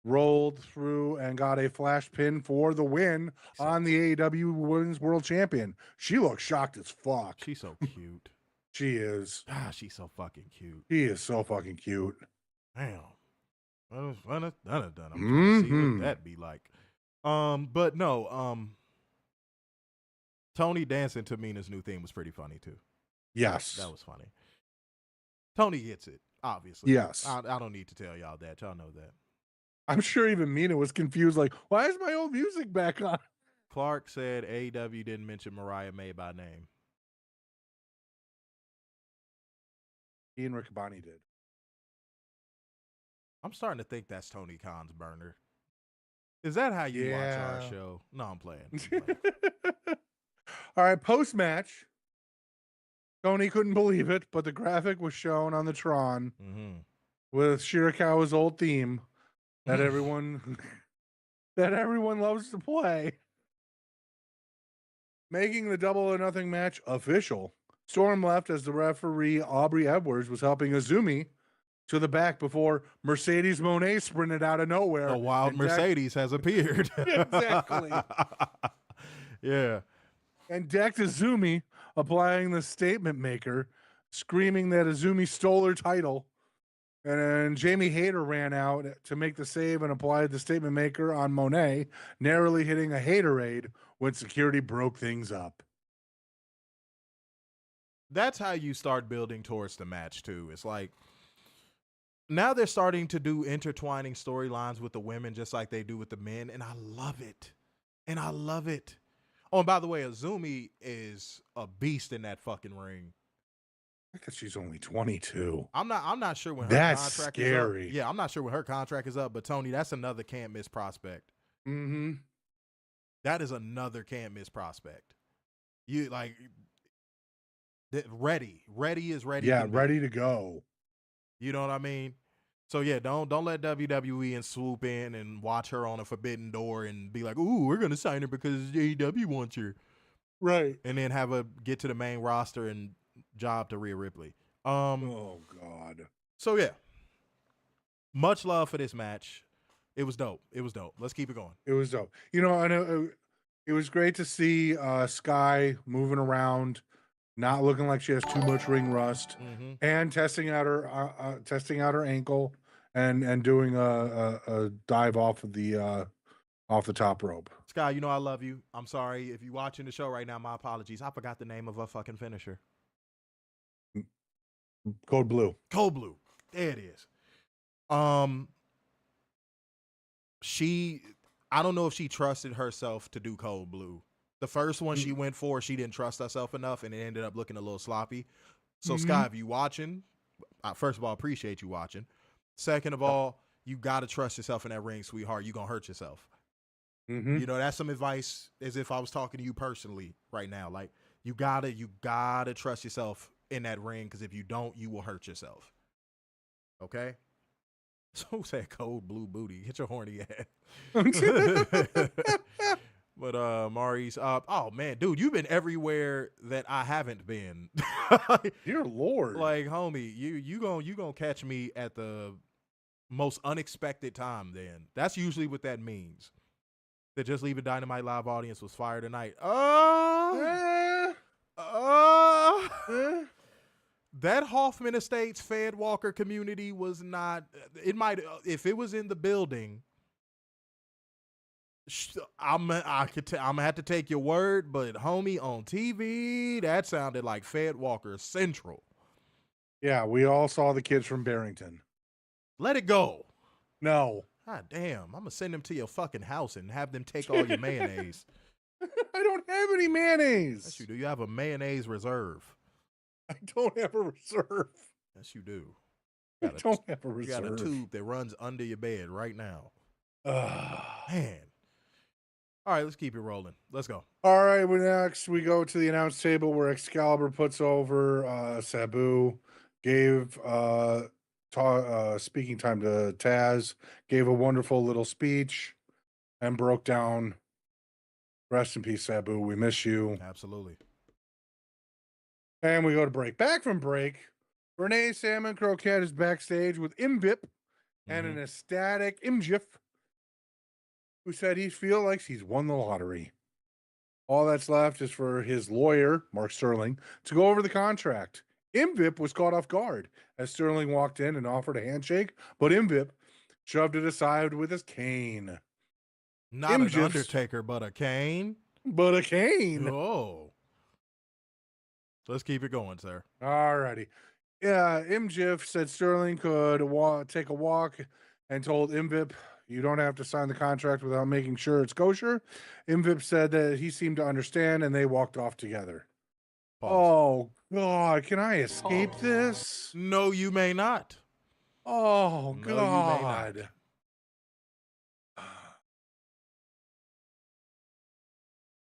rolled through and got a flash pin for the win on the AEW Women's World Champion. She looks shocked as fuck. She's so cute. She is. She's so fucking cute. He is so fucking cute. Damn. I'm trying to see what that'd be like. But no, Tony dancing to Mina's new theme was pretty funny too. Yes. That was funny. Tony gets it, obviously. Yes. I don't need to tell y'all that. Y'all know that. I'm sure even Mina was confused, like, why is my old music back on? Clark said AEW didn't mention Mariah May by name. Ian Riccaboni did. I'm starting to think that's Tony Khan's burner. Is that how you watch our show? No, I'm playing. All right, post-match. Tony couldn't believe it, but the graphic was shown on the Tron with Shirakawa's old theme that everyone loves to play, making the Double or Nothing match official. Storm left as the referee Aubrey Edwards was helping Azumi to the back before Mercedes Moné sprinted out of nowhere. A wild Mercedes has appeared. Exactly. Yeah. And decked Azumi, applying the statement maker, screaming that Azumi stole her title. And then Jamie Hayter ran out to make the save and applied the statement maker on Monet, narrowly hitting a Haterade when security broke things up. That's how you start building towards the match, too. It's like, now they're starting to do intertwining storylines with the women just like they do with the men, and I love it. Oh, and by the way, Azumi is a beast in that fucking ring. Because she's only 22. I'm not sure when her that's contract scary. is up. Yeah, I'm not sure when her contract is up, but Tony, that's another can't miss prospect. Mm-hmm. That is another can't miss prospect. You like ready. Ready is ready. Yeah, ready to go. You know what I mean? So yeah, don't let WWE and swoop in and watch her on a forbidden door and be like, "Ooh, we're gonna sign her because AEW wants her," right? And then have her get to the main roster and job to Rhea Ripley. Oh God. So yeah, much love for this match. It was dope. Let's keep it going. It was dope. You know, I know it was great to see Skye moving around, not looking like she has too much ring rust, and testing out her ankle and doing a dive off the top rope. Skye, you know I love you. I'm sorry if you're watching the show right now. My apologies. I forgot the name of her fucking finisher. Code Blue. Code Blue. There it is. I don't know if she trusted herself to do Code Blue. The first one she went for, she didn't trust herself enough, and it ended up looking a little sloppy. So, Skye, if you watching, first of all, appreciate you watching. Second of all, you got to trust yourself in that ring, sweetheart. You're going to hurt yourself. You know, that's some advice as if I was talking to you personally right now. Like, you gotta trust yourself in that ring, because if you don't, you will hurt yourself. Okay? So said Cold Blue Booty. Get your horny ass. But Maurice, oh man, dude, you've been everywhere that I haven't been. Dear Lord. Like, homie, you gonna catch me at the most unexpected time then. That's usually what that means. The Just Leave It Dynamite live audience was fire tonight. That Hoffman Estates Fed Walker community was not. It might, if it was in the building. I'm gonna have to take your word, but homie, on TV, that sounded like Fed Walker Central. Yeah, we all saw the kids from Barrington. Let it go. No. God damn, I'm gonna send them to your fucking house and have them take all your mayonnaise. I don't have any mayonnaise. Yes, you do. You have a mayonnaise reserve. I don't have a reserve. Yes, you do. I don't have a reserve. You got a tube that runs under your bed right now. Man. All right, let's keep it rolling. Let's go. All right, next we go to the announce table where Excalibur puts over Sabu, gave speaking time to Taz, gave a wonderful little speech, and broke down. Rest in peace, Sabu. We miss you. Absolutely. And we go to break. Back from break, Renee Salmon Croquette is backstage with Mvip and an ecstatic Mjif, who said he feels like he's won the lottery. All that's left is for his lawyer, Mark Sterling, to go over the contract. Mvip was caught off guard as Sterling walked in and offered a handshake, but Mvip shoved it aside with his cane. Not an Undertaker, but a cane. But a cane. Oh. Let's keep it going, sir. All righty. Yeah, Mjif said Sterling could take a walk and told Mvip, you don't have to sign the contract without making sure it's kosher. Mvip said that he seemed to understand, and they walked off together. Pause. Oh, God. Can I escape this? No, you may not. Oh, no, God. You may not.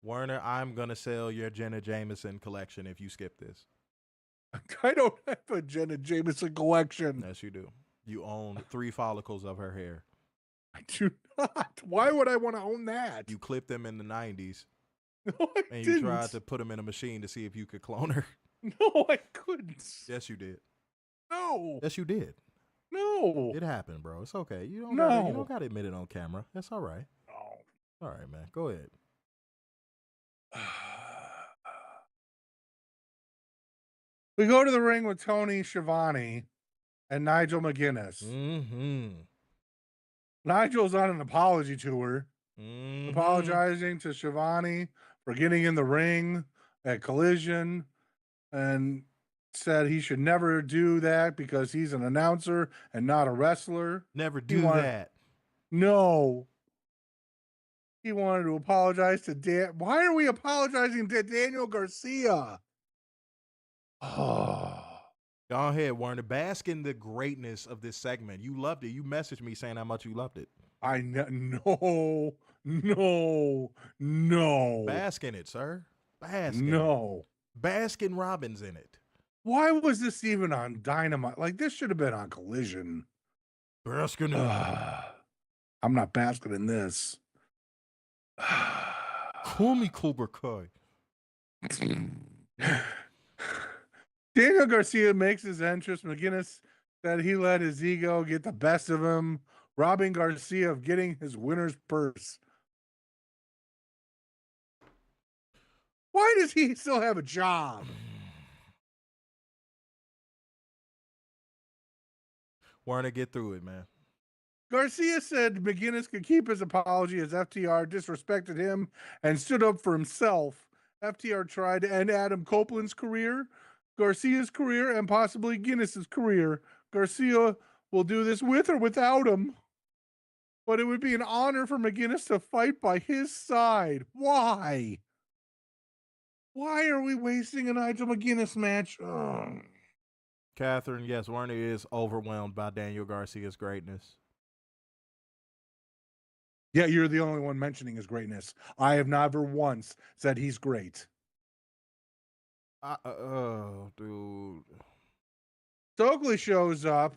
Werner, I'm going to sell your Jenna Jameson collection if you skip this. I don't have a Jenna Jameson collection. Yes, you do. You own 3 follicles of her hair. I do not. Why would I want to own that? You clipped them in the 90s. No, I and didn't. You tried to put them in a machine to see if you could clone her. No, I couldn't. Yes, you did. No. Yes, you did. No. It happened, bro. It's okay. You don't got to admit it on camera. That's all right. No. All right, man. Go ahead. We go to the ring with Tony Schiavone and Nigel McGuinness. Nigel's on an apology tour, apologizing to Schiavone for getting in the ring at Collision, and said he should never do that because he's an announcer and not a wrestler. Never do that. No. He wanted to apologize to Dan. Why are we apologizing to Daniel Garcia? Oh. Go ahead, Warner. Bask in the greatness of this segment. You loved it. You messaged me saying how much you loved it. No. Bask in it, sir. Bask in it. Baskin Robbins in it. Why was this even on Dynamite? Like, this should have been on Collision. Baskin in it. I'm not basking in this. Call me Cobra Kai. Daniel Garcia makes his entrance. McGuinness said he let his ego get the best of him, robbing Garcia of getting his winner's purse. Why does he still have a job? Warner, get through it, man. Garcia said McGuinness could keep his apology as FTR disrespected him and stood up for himself. FTR tried to end Adam Copeland's career, Garcia's career, and possibly Guinness's career. Garcia will do this with or without him. But it would be an honor for McGuinness to fight by his side. Why? Why are we wasting a Nigel McGuinness match? Ugh. Catherine, yes, Warner is overwhelmed by Daniel Garcia's greatness. Yeah, you're the only one mentioning his greatness. I have never once said he's great. Dude. Stokely shows up,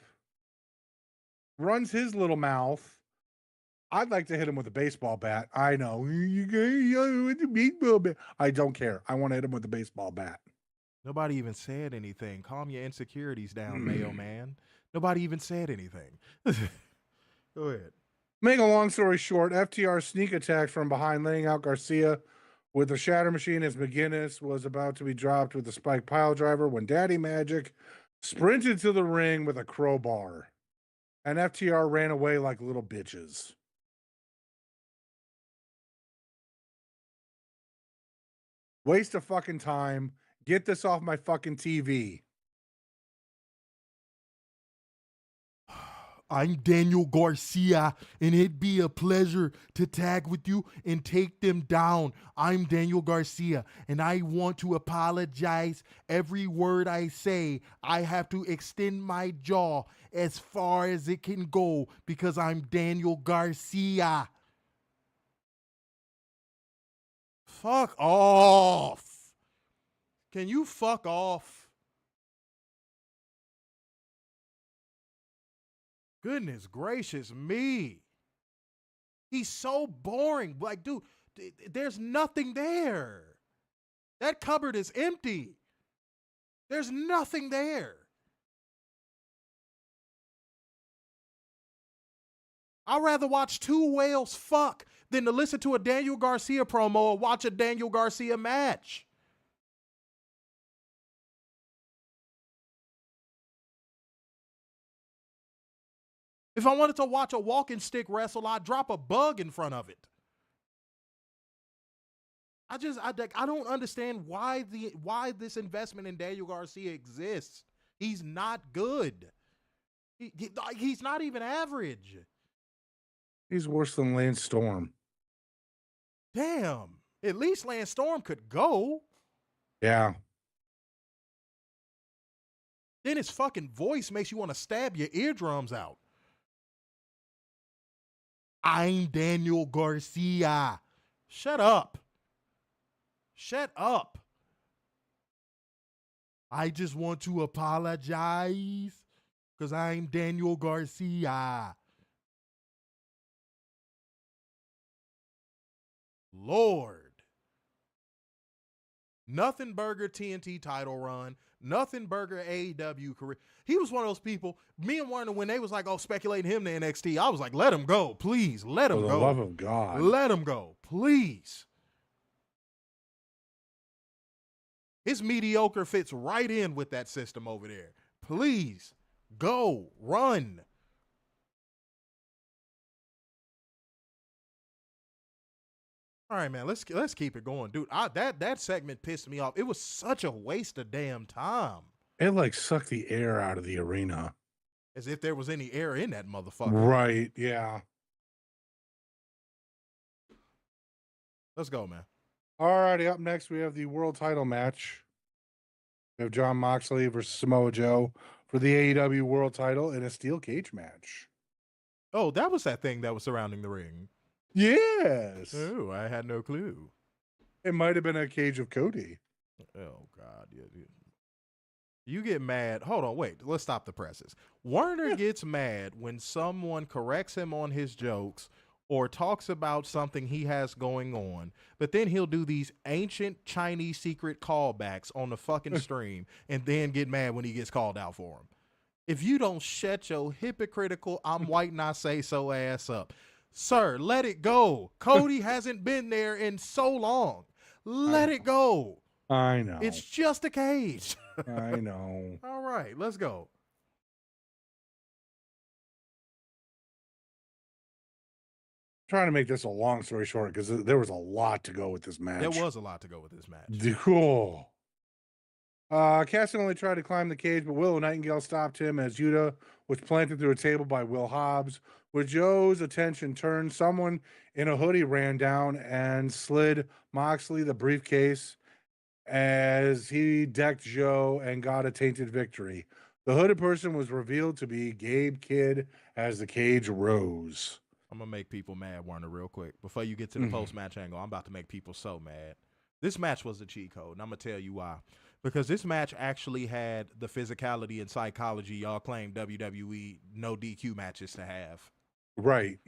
runs his little mouth. I'd like to hit him with a baseball bat. I know. With the baseball bat. I don't care. I want to hit him with a baseball bat. Nobody even said anything. Calm your insecurities down, Mayo Man. Nobody even said anything. Go ahead. Make a long story short, FTR sneak attack from behind, laying out Garcia with the Shatter Machine as McGinnis was about to be dropped with the Spike Pile Driver when Daddy Magic sprinted to the ring with a crowbar. And FTR ran away like little bitches. Waste of fucking time. Get this off my fucking TV. I'm Daniel Garcia, and it'd be a pleasure to tag with you and take them down. I'm Daniel Garcia, and I want to apologize. Every word I say, I have to extend my jaw as far as it can go because I'm Daniel Garcia. Fuck off. Can you fuck off? Goodness gracious me. He's so boring. Like, dude, there's nothing there. That cupboard is empty. There's nothing there. I'd rather watch two whales fuck than to listen to a Daniel Garcia promo or watch a Daniel Garcia match. If I wanted to watch a walking stick wrestle, I'd drop a bug in front of it. I don't understand why this investment in Daniel Garcia exists. He's not good. He's not even average. He's worse than Lance Storm. Damn. At least Lance Storm could go. Yeah. Then his fucking voice makes you want to stab your eardrums out. I'm Daniel Garcia. Shut up. Shut up. I just want to apologize because I'm Daniel Garcia. Lord. Nothing Burger TNT title run. Nothing Burger AEW career. He was one of those people, me and Warner, when they was like, oh, speculating him to NXT, I was like, let him go, please. Let him go. For the love of God. Let him go, please. His mediocre fits right in with that system over there. Please, go, run. All right, man, let's keep it going. Dude, that segment pissed me off. It was such a waste of damn time. It like sucked the air out of the arena. As if there was any air in that motherfucker. Right, yeah. Let's go, man. All righty, up next we have the world title match. We have Jon Moxley versus Samoa Joe for the AEW World title in a steel cage match. Oh, that was that thing that was surrounding the ring. Yes. Oh, I had no clue. It might have been a cage of Cody. Oh, God. Yeah. You get mad. Hold on, wait. Let's stop the presses. Werner gets mad when someone corrects him on his jokes or talks about something he has going on, but then he'll do these ancient Chinese secret callbacks on the fucking stream and then get mad when he gets called out for them. If you don't shut your hypocritical, I'm white and I say so ass up. Sir, let it go. Cody hasn't been there in so long. Let it go. I know. It's just a cage. I know. All right, let's go. Trying to make this a long story short because there was a lot to go with this match. There was a lot to go with this match. Cool. Caston only tried to climb the cage, but Willow Nightingale stopped him as Yuta was planted through a table by Will Hobbs. With Joe's attention turned, someone in a hoodie ran down and slid Moxley the briefcase as he decked Joe and got a tainted victory. The hooded person was revealed to be Gabe Kidd as the cage rose. I'm going to make people mad, Warner, real quick. Before you get to the post-match angle, I'm about to make people so mad. This match was the cheat code, and I'm going to tell you why. Because this match actually had the physicality and psychology y'all claim WWE no DQ matches to have. Right.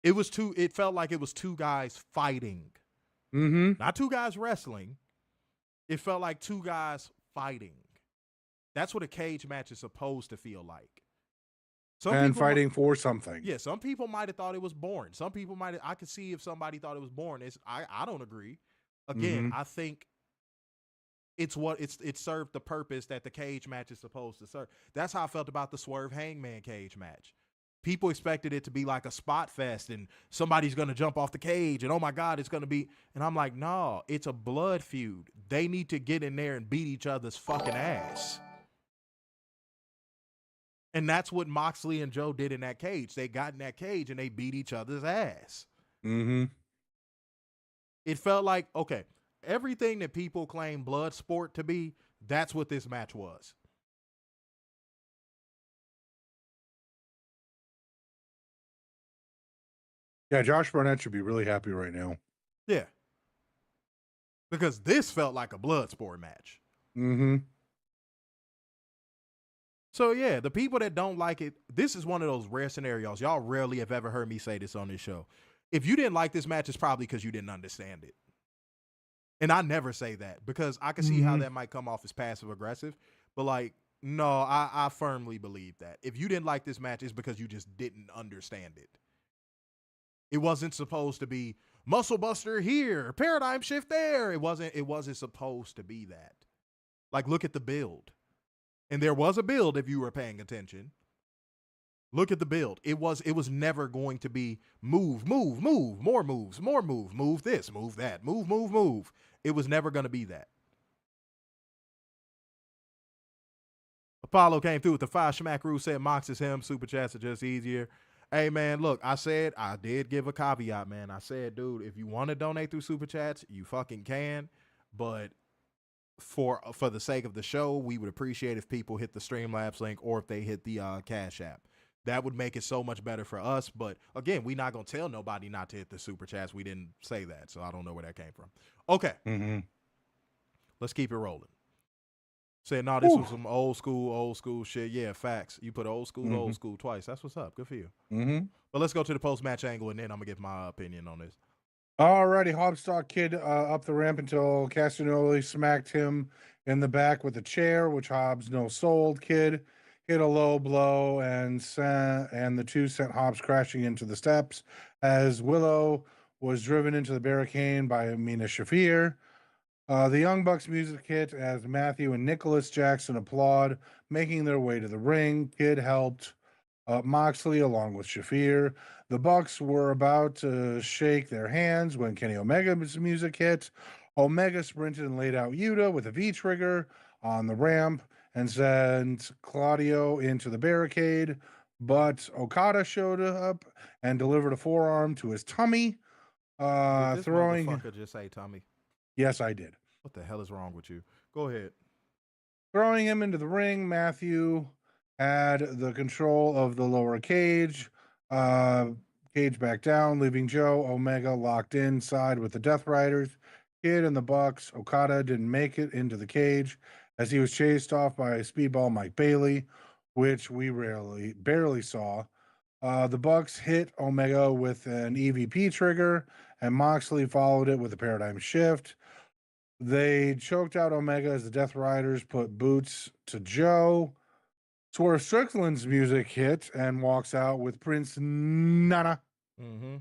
It felt like it was two guys fighting. Not two guys wrestling. It felt like two guys fighting. That's what a cage match is supposed to feel like. and fighting for something. Yeah, some people might have thought it was boring. Some people might have, I could see if somebody thought it was boring. I don't agree. Again, I think it served the purpose that the cage match is supposed to serve. That's how I felt about the Swerve Hangman cage match. People expected it to be like a spot fest and somebody's going to jump off the cage and oh my God, it's going to be. And I'm like, no, it's a blood feud. They need to get in there and beat each other's fucking ass. And that's what Moxley and Joe did in that cage. They got in that cage and they beat each other's ass. Mm-hmm. It felt like, okay, everything that people claim blood sport to be, that's what this match was. Yeah, Josh Barnett should be really happy right now. Yeah. Because this felt like a blood sport match. Mm-hmm. So, yeah, the people that don't like it, this is one of those rare scenarios. Y'all rarely have ever heard me say this on this show. If you didn't like this match, it's probably because you didn't understand it. And I never say that because I can see how that might come off as passive-aggressive. But, like, no, I firmly believe that. If you didn't like this match, it's because you just didn't understand it. It wasn't supposed to be muscle buster here, paradigm shift there. It wasn't supposed to be that. Like, look at the build. And there was a build if you were paying attention. Look at the build. It was never going to be move, more moves, move this, move that, move. It was never going to be that. Apollo came through with the 5 Schmackaroo, said Mox is him. Super chats are just easier. Hey, man, look, I did give a caveat, man. I said, dude, if you want to donate through Super Chats, you fucking can. But for the sake of the show, we would appreciate if people hit the Streamlabs link or if they hit the Cash App. That would make it so much better for us. But, again, we're not going to tell nobody not to hit the Super Chats. We didn't say that, so I don't know where that came from. Okay. Mm-hmm. Let's keep it rolling. Said, no, this was some old school shit. Yeah, facts. You put old school twice. That's what's up. Good for you. Mm-hmm. But let's go to the post-match angle, and then I'm going to give my opinion on this. Alrighty, Hobstock Kid up the ramp until Castagnoli smacked him in the back with a chair, which Hobbs no-sold. Kid hit a low blow, and the two sent Hobbs crashing into the steps as Willow was driven into the barricade by Mina Shafir. The Young Bucks music hit as Matthew and Nicholas Jackson applaud, making their way to the ring. Kid helped Moxley along with Shafir. The Bucks were about to shake their hands when Kenny Omega's music hit. Omega sprinted and laid out Yuta with a V-trigger on the ramp and sent Claudio into the barricade, but Okada showed up and delivered a forearm to his tummy, Did this throwing... motherfucker just say tummy? Yes, I did. What the hell is wrong with you? Go ahead. Throwing him into the ring, Matthew had the control of the lower cage. Cage back down, leaving Joe Omega locked inside with the Death Riders. Kid and the Bucks. Okada didn't make it into the cage as he was chased off by Speedball Mike Bailey, which we barely saw. The Bucks hit Omega with an EVP trigger, and Moxley followed it with a paradigm shift. They choked out Omega as the Death Riders put boots to Joe. Swerve Strickland's music hit and walks out with Prince Nana. Mm-hmm.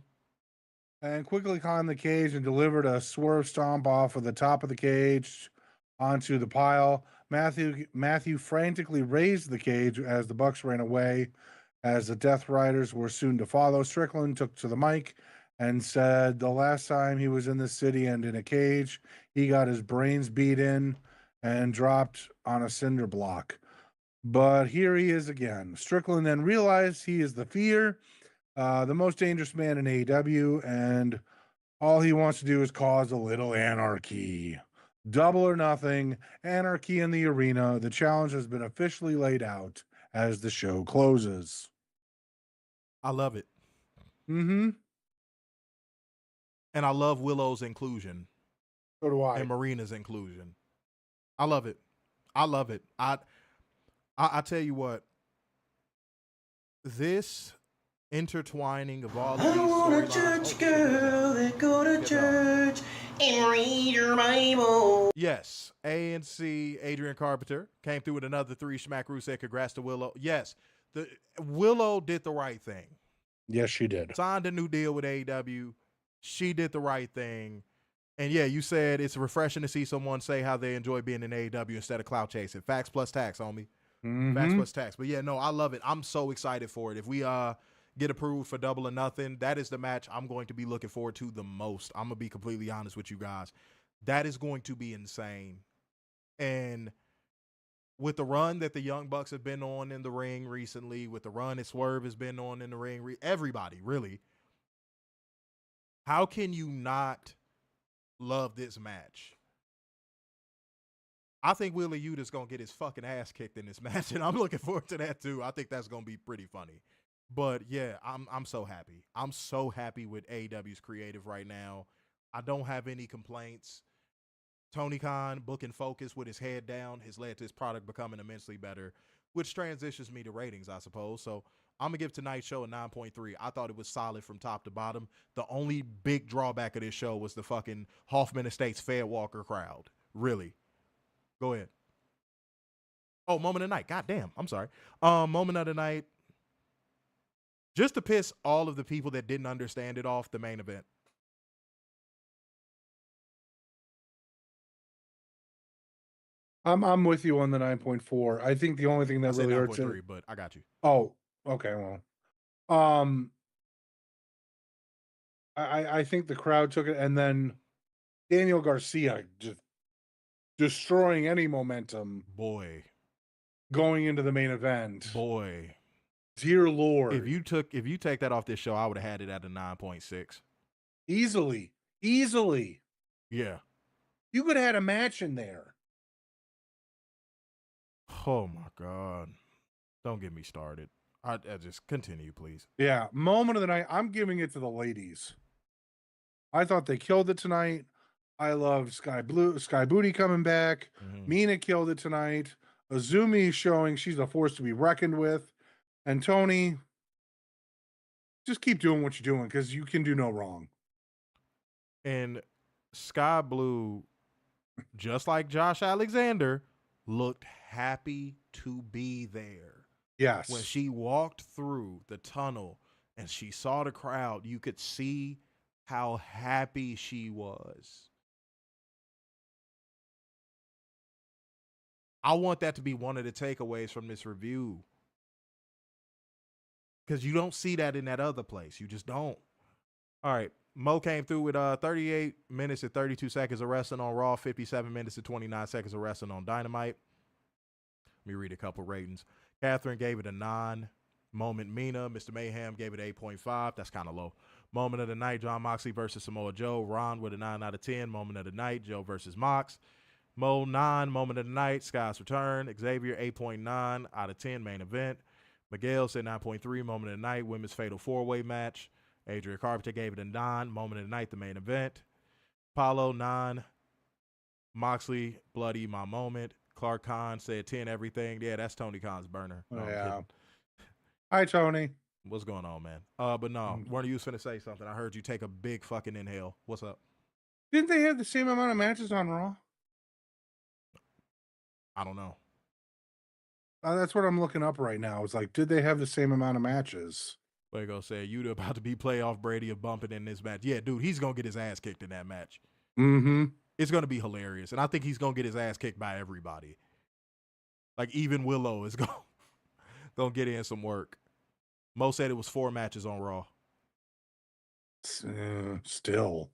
And quickly climbed the cage and delivered a swerve stomp off of the top of the cage onto the pile. Matthew frantically raised the cage as the Bucks ran away, as the Death Riders were soon to follow. Strickland took to the mic and said the last time he was in the city and in a cage, he got his brains beat in and dropped on a cinder block. But here he is again. Strickland then realized he is the Fear, the most dangerous man in AEW, and all he wants to do is cause a little anarchy. Double or nothing, anarchy in the arena. The challenge has been officially laid out as the show closes. I love it. Mm-hmm. And I love Willow's inclusion. So do I. And Marina's inclusion. I love it. I love it. I tell you what, this intertwining of all of these I want a church girl that go to church and read her Bible. Yes, ANC Adrian Carpenter came through with another 3 Schmackaroo, said congrats to Willow. Yes, Willow did the right thing. Yes, she did. Signed a new deal with AEW. She did the right thing. And yeah, you said it's refreshing to see someone say how they enjoy being in AEW instead of clout chasing. Facts plus tax, homie. Facts plus tax. But yeah, no, I love it. I'm so excited for it. If we get approved for Double or Nothing, that is the match I'm going to be looking forward to the most. I'm going to be completely honest with you guys. That is going to be insane. And with the run that the Young Bucks have been on in the ring recently, with the run that Swerve has been on in the ring, everybody, really, how can you not love this match? I think Wheeler Yuta's going to get his fucking ass kicked in this match, and I'm looking forward to that too. I think that's going to be pretty funny. But yeah, I'm so happy. I'm so happy with AEW's creative right now. I don't have any complaints. Tony Khan booking focus with his head down has led to his product becoming immensely better, which transitions me to ratings, I suppose. So I'm going to give tonight's show a 9.3. I thought it was solid from top to bottom. The only big drawback of this show was the fucking Hoffman Estates Fair Walker crowd. Really. Go ahead. Oh, moment of the night. God damn. I'm sorry. Moment of the night. Just to piss all of the people that didn't understand it off, the main event. I'm with you on the 9.4. I think the only thing that really hurts it. But I got you. Oh, okay. Well, I think the crowd took it, and then Daniel Garcia just destroying any momentum. Boy, going into the main event. Boy, dear Lord, if you take that off this show, I would have had it at a 9.6. Easily. Yeah, you could have had a match in there. Oh my God. Don't get me started. I just continue, please. Yeah. Moment of the night. I'm giving it to the ladies. I thought they killed it tonight. I love Skye Booty coming back. Mina killed it tonight. Azumi showing she's a force to be reckoned with. And Tony, just keep doing what you're doing because you can do no wrong. And Skye Blue, just like Josh Alexander, looked happy to be there. Yes. When she walked through the tunnel and she saw the crowd, you could see how happy she was. I want that to be one of the takeaways from this review. Because you don't see that in that other place. You just don't. All right. Mo came through with 38 minutes and 32 seconds of wrestling on Raw, 57 minutes and 29 seconds of wrestling on Dynamite. Let me read a couple ratings. Catherine gave it a 9. Moment Mina. Mr. Mayhem gave it 8.5. That's kind of low. Moment of the night, Jon Moxley versus Samoa Joe. Ron with a 9 out of 10. Moment of the night, Joe versus Mox. Mo 9. Moment of the night, Sky's return. Xavier 8.9 out of 10. Main event. Miguel said 9.3. Moment of the night, women's fatal 4-way match. Adria Carpenter gave it a 9. Moment of the night, the main event. Paulo 9. Moxley, bloody my moment. Clark Khan said 10 everything. Yeah, that's Tony Khan's burner. No, yeah. Hi, Tony. What's going on, man? But no, one of you was finna say something. I heard you take a big fucking inhale. What's up? Didn't they have the same amount of matches on Raw? I don't know. That's what I'm looking up right now. It's like, did they have the same amount of matches? Fuego said, you about to be playoff Brady of bumping in this match. Yeah, dude, he's going to get his ass kicked in that match. Mm-hmm. It's going to be hilarious. And I think he's going to get his ass kicked by everybody. Like, even Willow is going to get in some work. Mo said it was 4 matches on Raw. Still.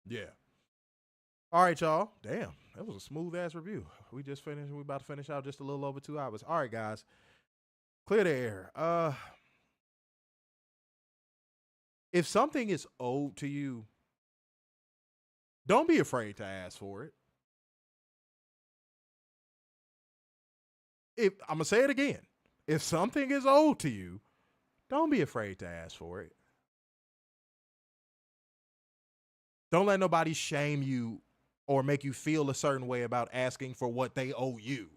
Yeah. All right, y'all. Damn, that was a smooth-ass review. We just finished. We're about to finish out just a little over 2 hours. All right, guys. Clear the air. If something is owed to you, don't be afraid to ask for it. I'm going to say it again. If something is owed to you, don't be afraid to ask for it. Don't let nobody shame you or make you feel a certain way about asking for what they owe you.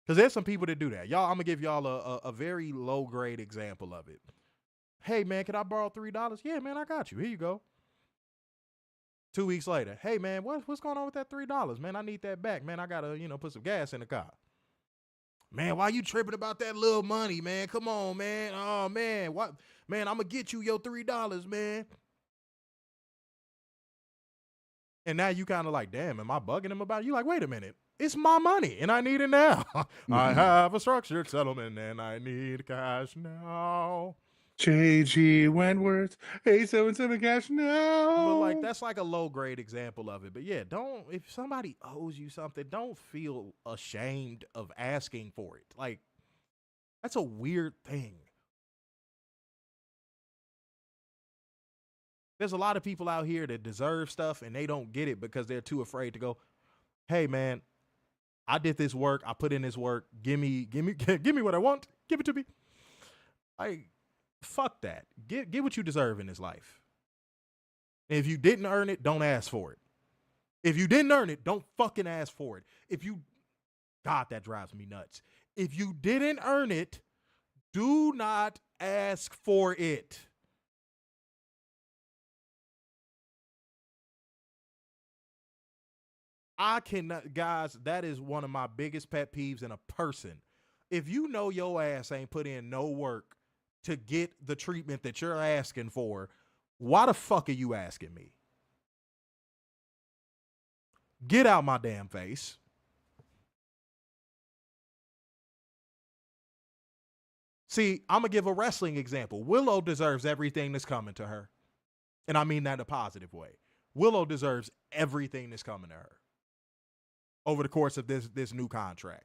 Because there's some people that do that. Y'all, I'm going to give y'all a very low-grade example of it. Hey, man, can I borrow $3? Yeah, man, I got you. Here you go. 2 weeks later, hey man, what's going on with that $3? Man, I need that back. Man, I gotta, put some gas in the car. Man, why you tripping about that little money, man? Come on, man. Oh man, what? Man, I'm gonna get you your $3, man. And now you kind of like, damn, am I bugging him about it? You like, wait a minute, it's my money and I need it now. I have a structured settlement and I need cash now. JG Wentworth, 877 cash now. But like, that's like a low grade example of it. But yeah, if somebody owes you something, don't feel ashamed of asking for it. Like, that's a weird thing. There's a lot of people out here that deserve stuff and they don't get it because they're too afraid to go, hey man, I did this work. I put in this work. Give me what I want. Give it to me. Like, fuck that. Get what you deserve in this life. And if you didn't earn it, don't ask for it. If you didn't earn it, don't fucking ask for it. God, that drives me nuts. If you didn't earn it, do not ask for it. I cannot, guys, that is one of my biggest pet peeves in a person. If you know your ass ain't put in no work to get the treatment that you're asking for, why the fuck are you asking me? Get out my damn face. See, I'm going to give a wrestling example. Willow deserves everything that's coming to her. And I mean that in a positive way. Willow deserves everything that's coming to her over the course of this new contract.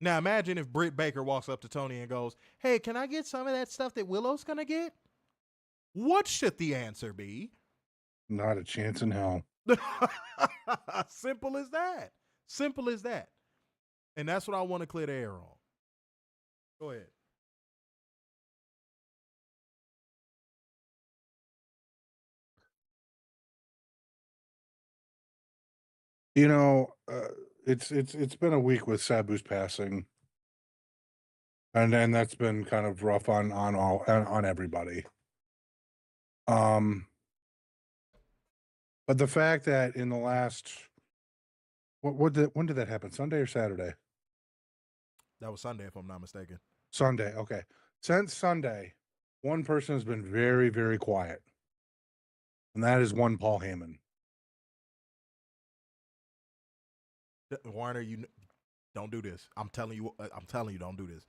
Now imagine if Britt Baker walks up to Tony and goes, hey, can I get some of that stuff that Willow's going to get? What should the answer be? Not a chance in hell. Simple as that. Simple as that. And that's what I want to clear the air on. Go ahead. You know, it's been a week with Sabu's passing, and then that's been kind of rough on everybody. But the fact that in the last when did that happen? Sunday or Saturday? That was Sunday, if I'm not mistaken. Sunday. Okay. Since Sunday, one person has been very, very quiet, and that is one Paul Heyman. Warner, you don't do this. I'm telling you, don't do this.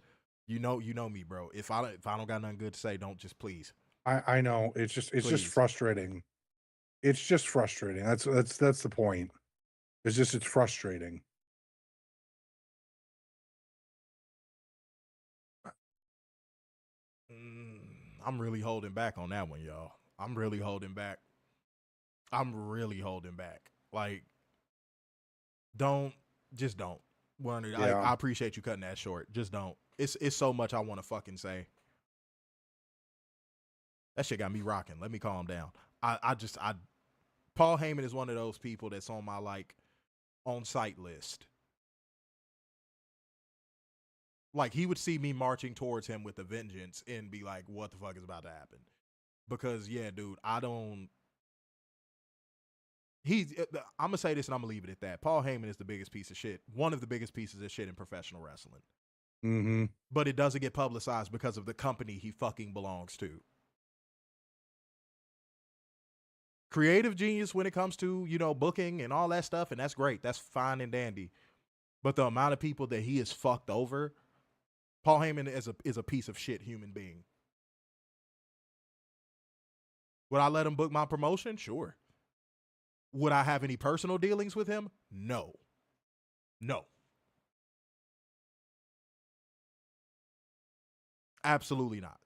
You know me, bro. If I don't got nothing good to say, don't just please. I know it's just frustrating. It's just frustrating. That's the point. It's frustrating. I'm really holding back on that one, y'all. I'm really holding back. Like, don't. Warner, yeah. I appreciate you cutting that short. Just don't. It's so much I want to fucking say. That shit got me rocking. Let me calm down. Paul Heyman is one of those people that's on my on-site list. Like, he would see me marching towards him with a vengeance and be like, what the fuck is about to happen? Because, yeah, dude, I'm going to say this and I'm going to leave it at that. Paul Heyman is the biggest piece of shit. One of the biggest pieces of shit in professional wrestling. Mm-hmm. But it doesn't get publicized because of the company he fucking belongs to. Creative genius when it comes to, booking and all that stuff, and that's great. That's fine and dandy. But the amount of people that he has fucked over, Paul Heyman is a piece of shit human being. Would I let him book my promotion? Sure. Would I have any personal dealings with him? No. Absolutely not.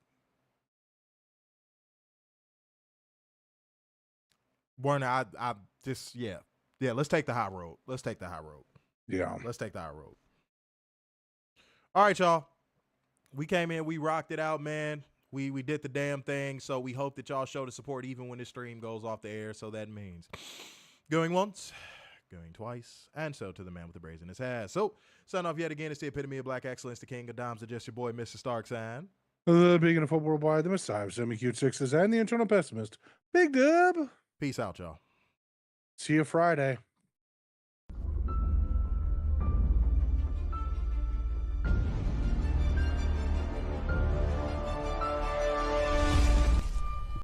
Warner, I just, yeah, let's take the high road. Yeah. Let's take the high road. All right, y'all. We came in, we rocked it out, man. We did the damn thing, so we hope that y'all show the support even when the stream goes off the air. So that means going once, going twice, and so to the man with the brazen in his ass. So, sign off yet again. It's the epitome of black excellence, the king of dimes, and just your boy, Mr. Starksign. The Beacon of Hope Worldwide, the Messiah of Semi-Cute Sixes, and the Internal Pessimist. Big Dub. Peace out, y'all. See you Friday.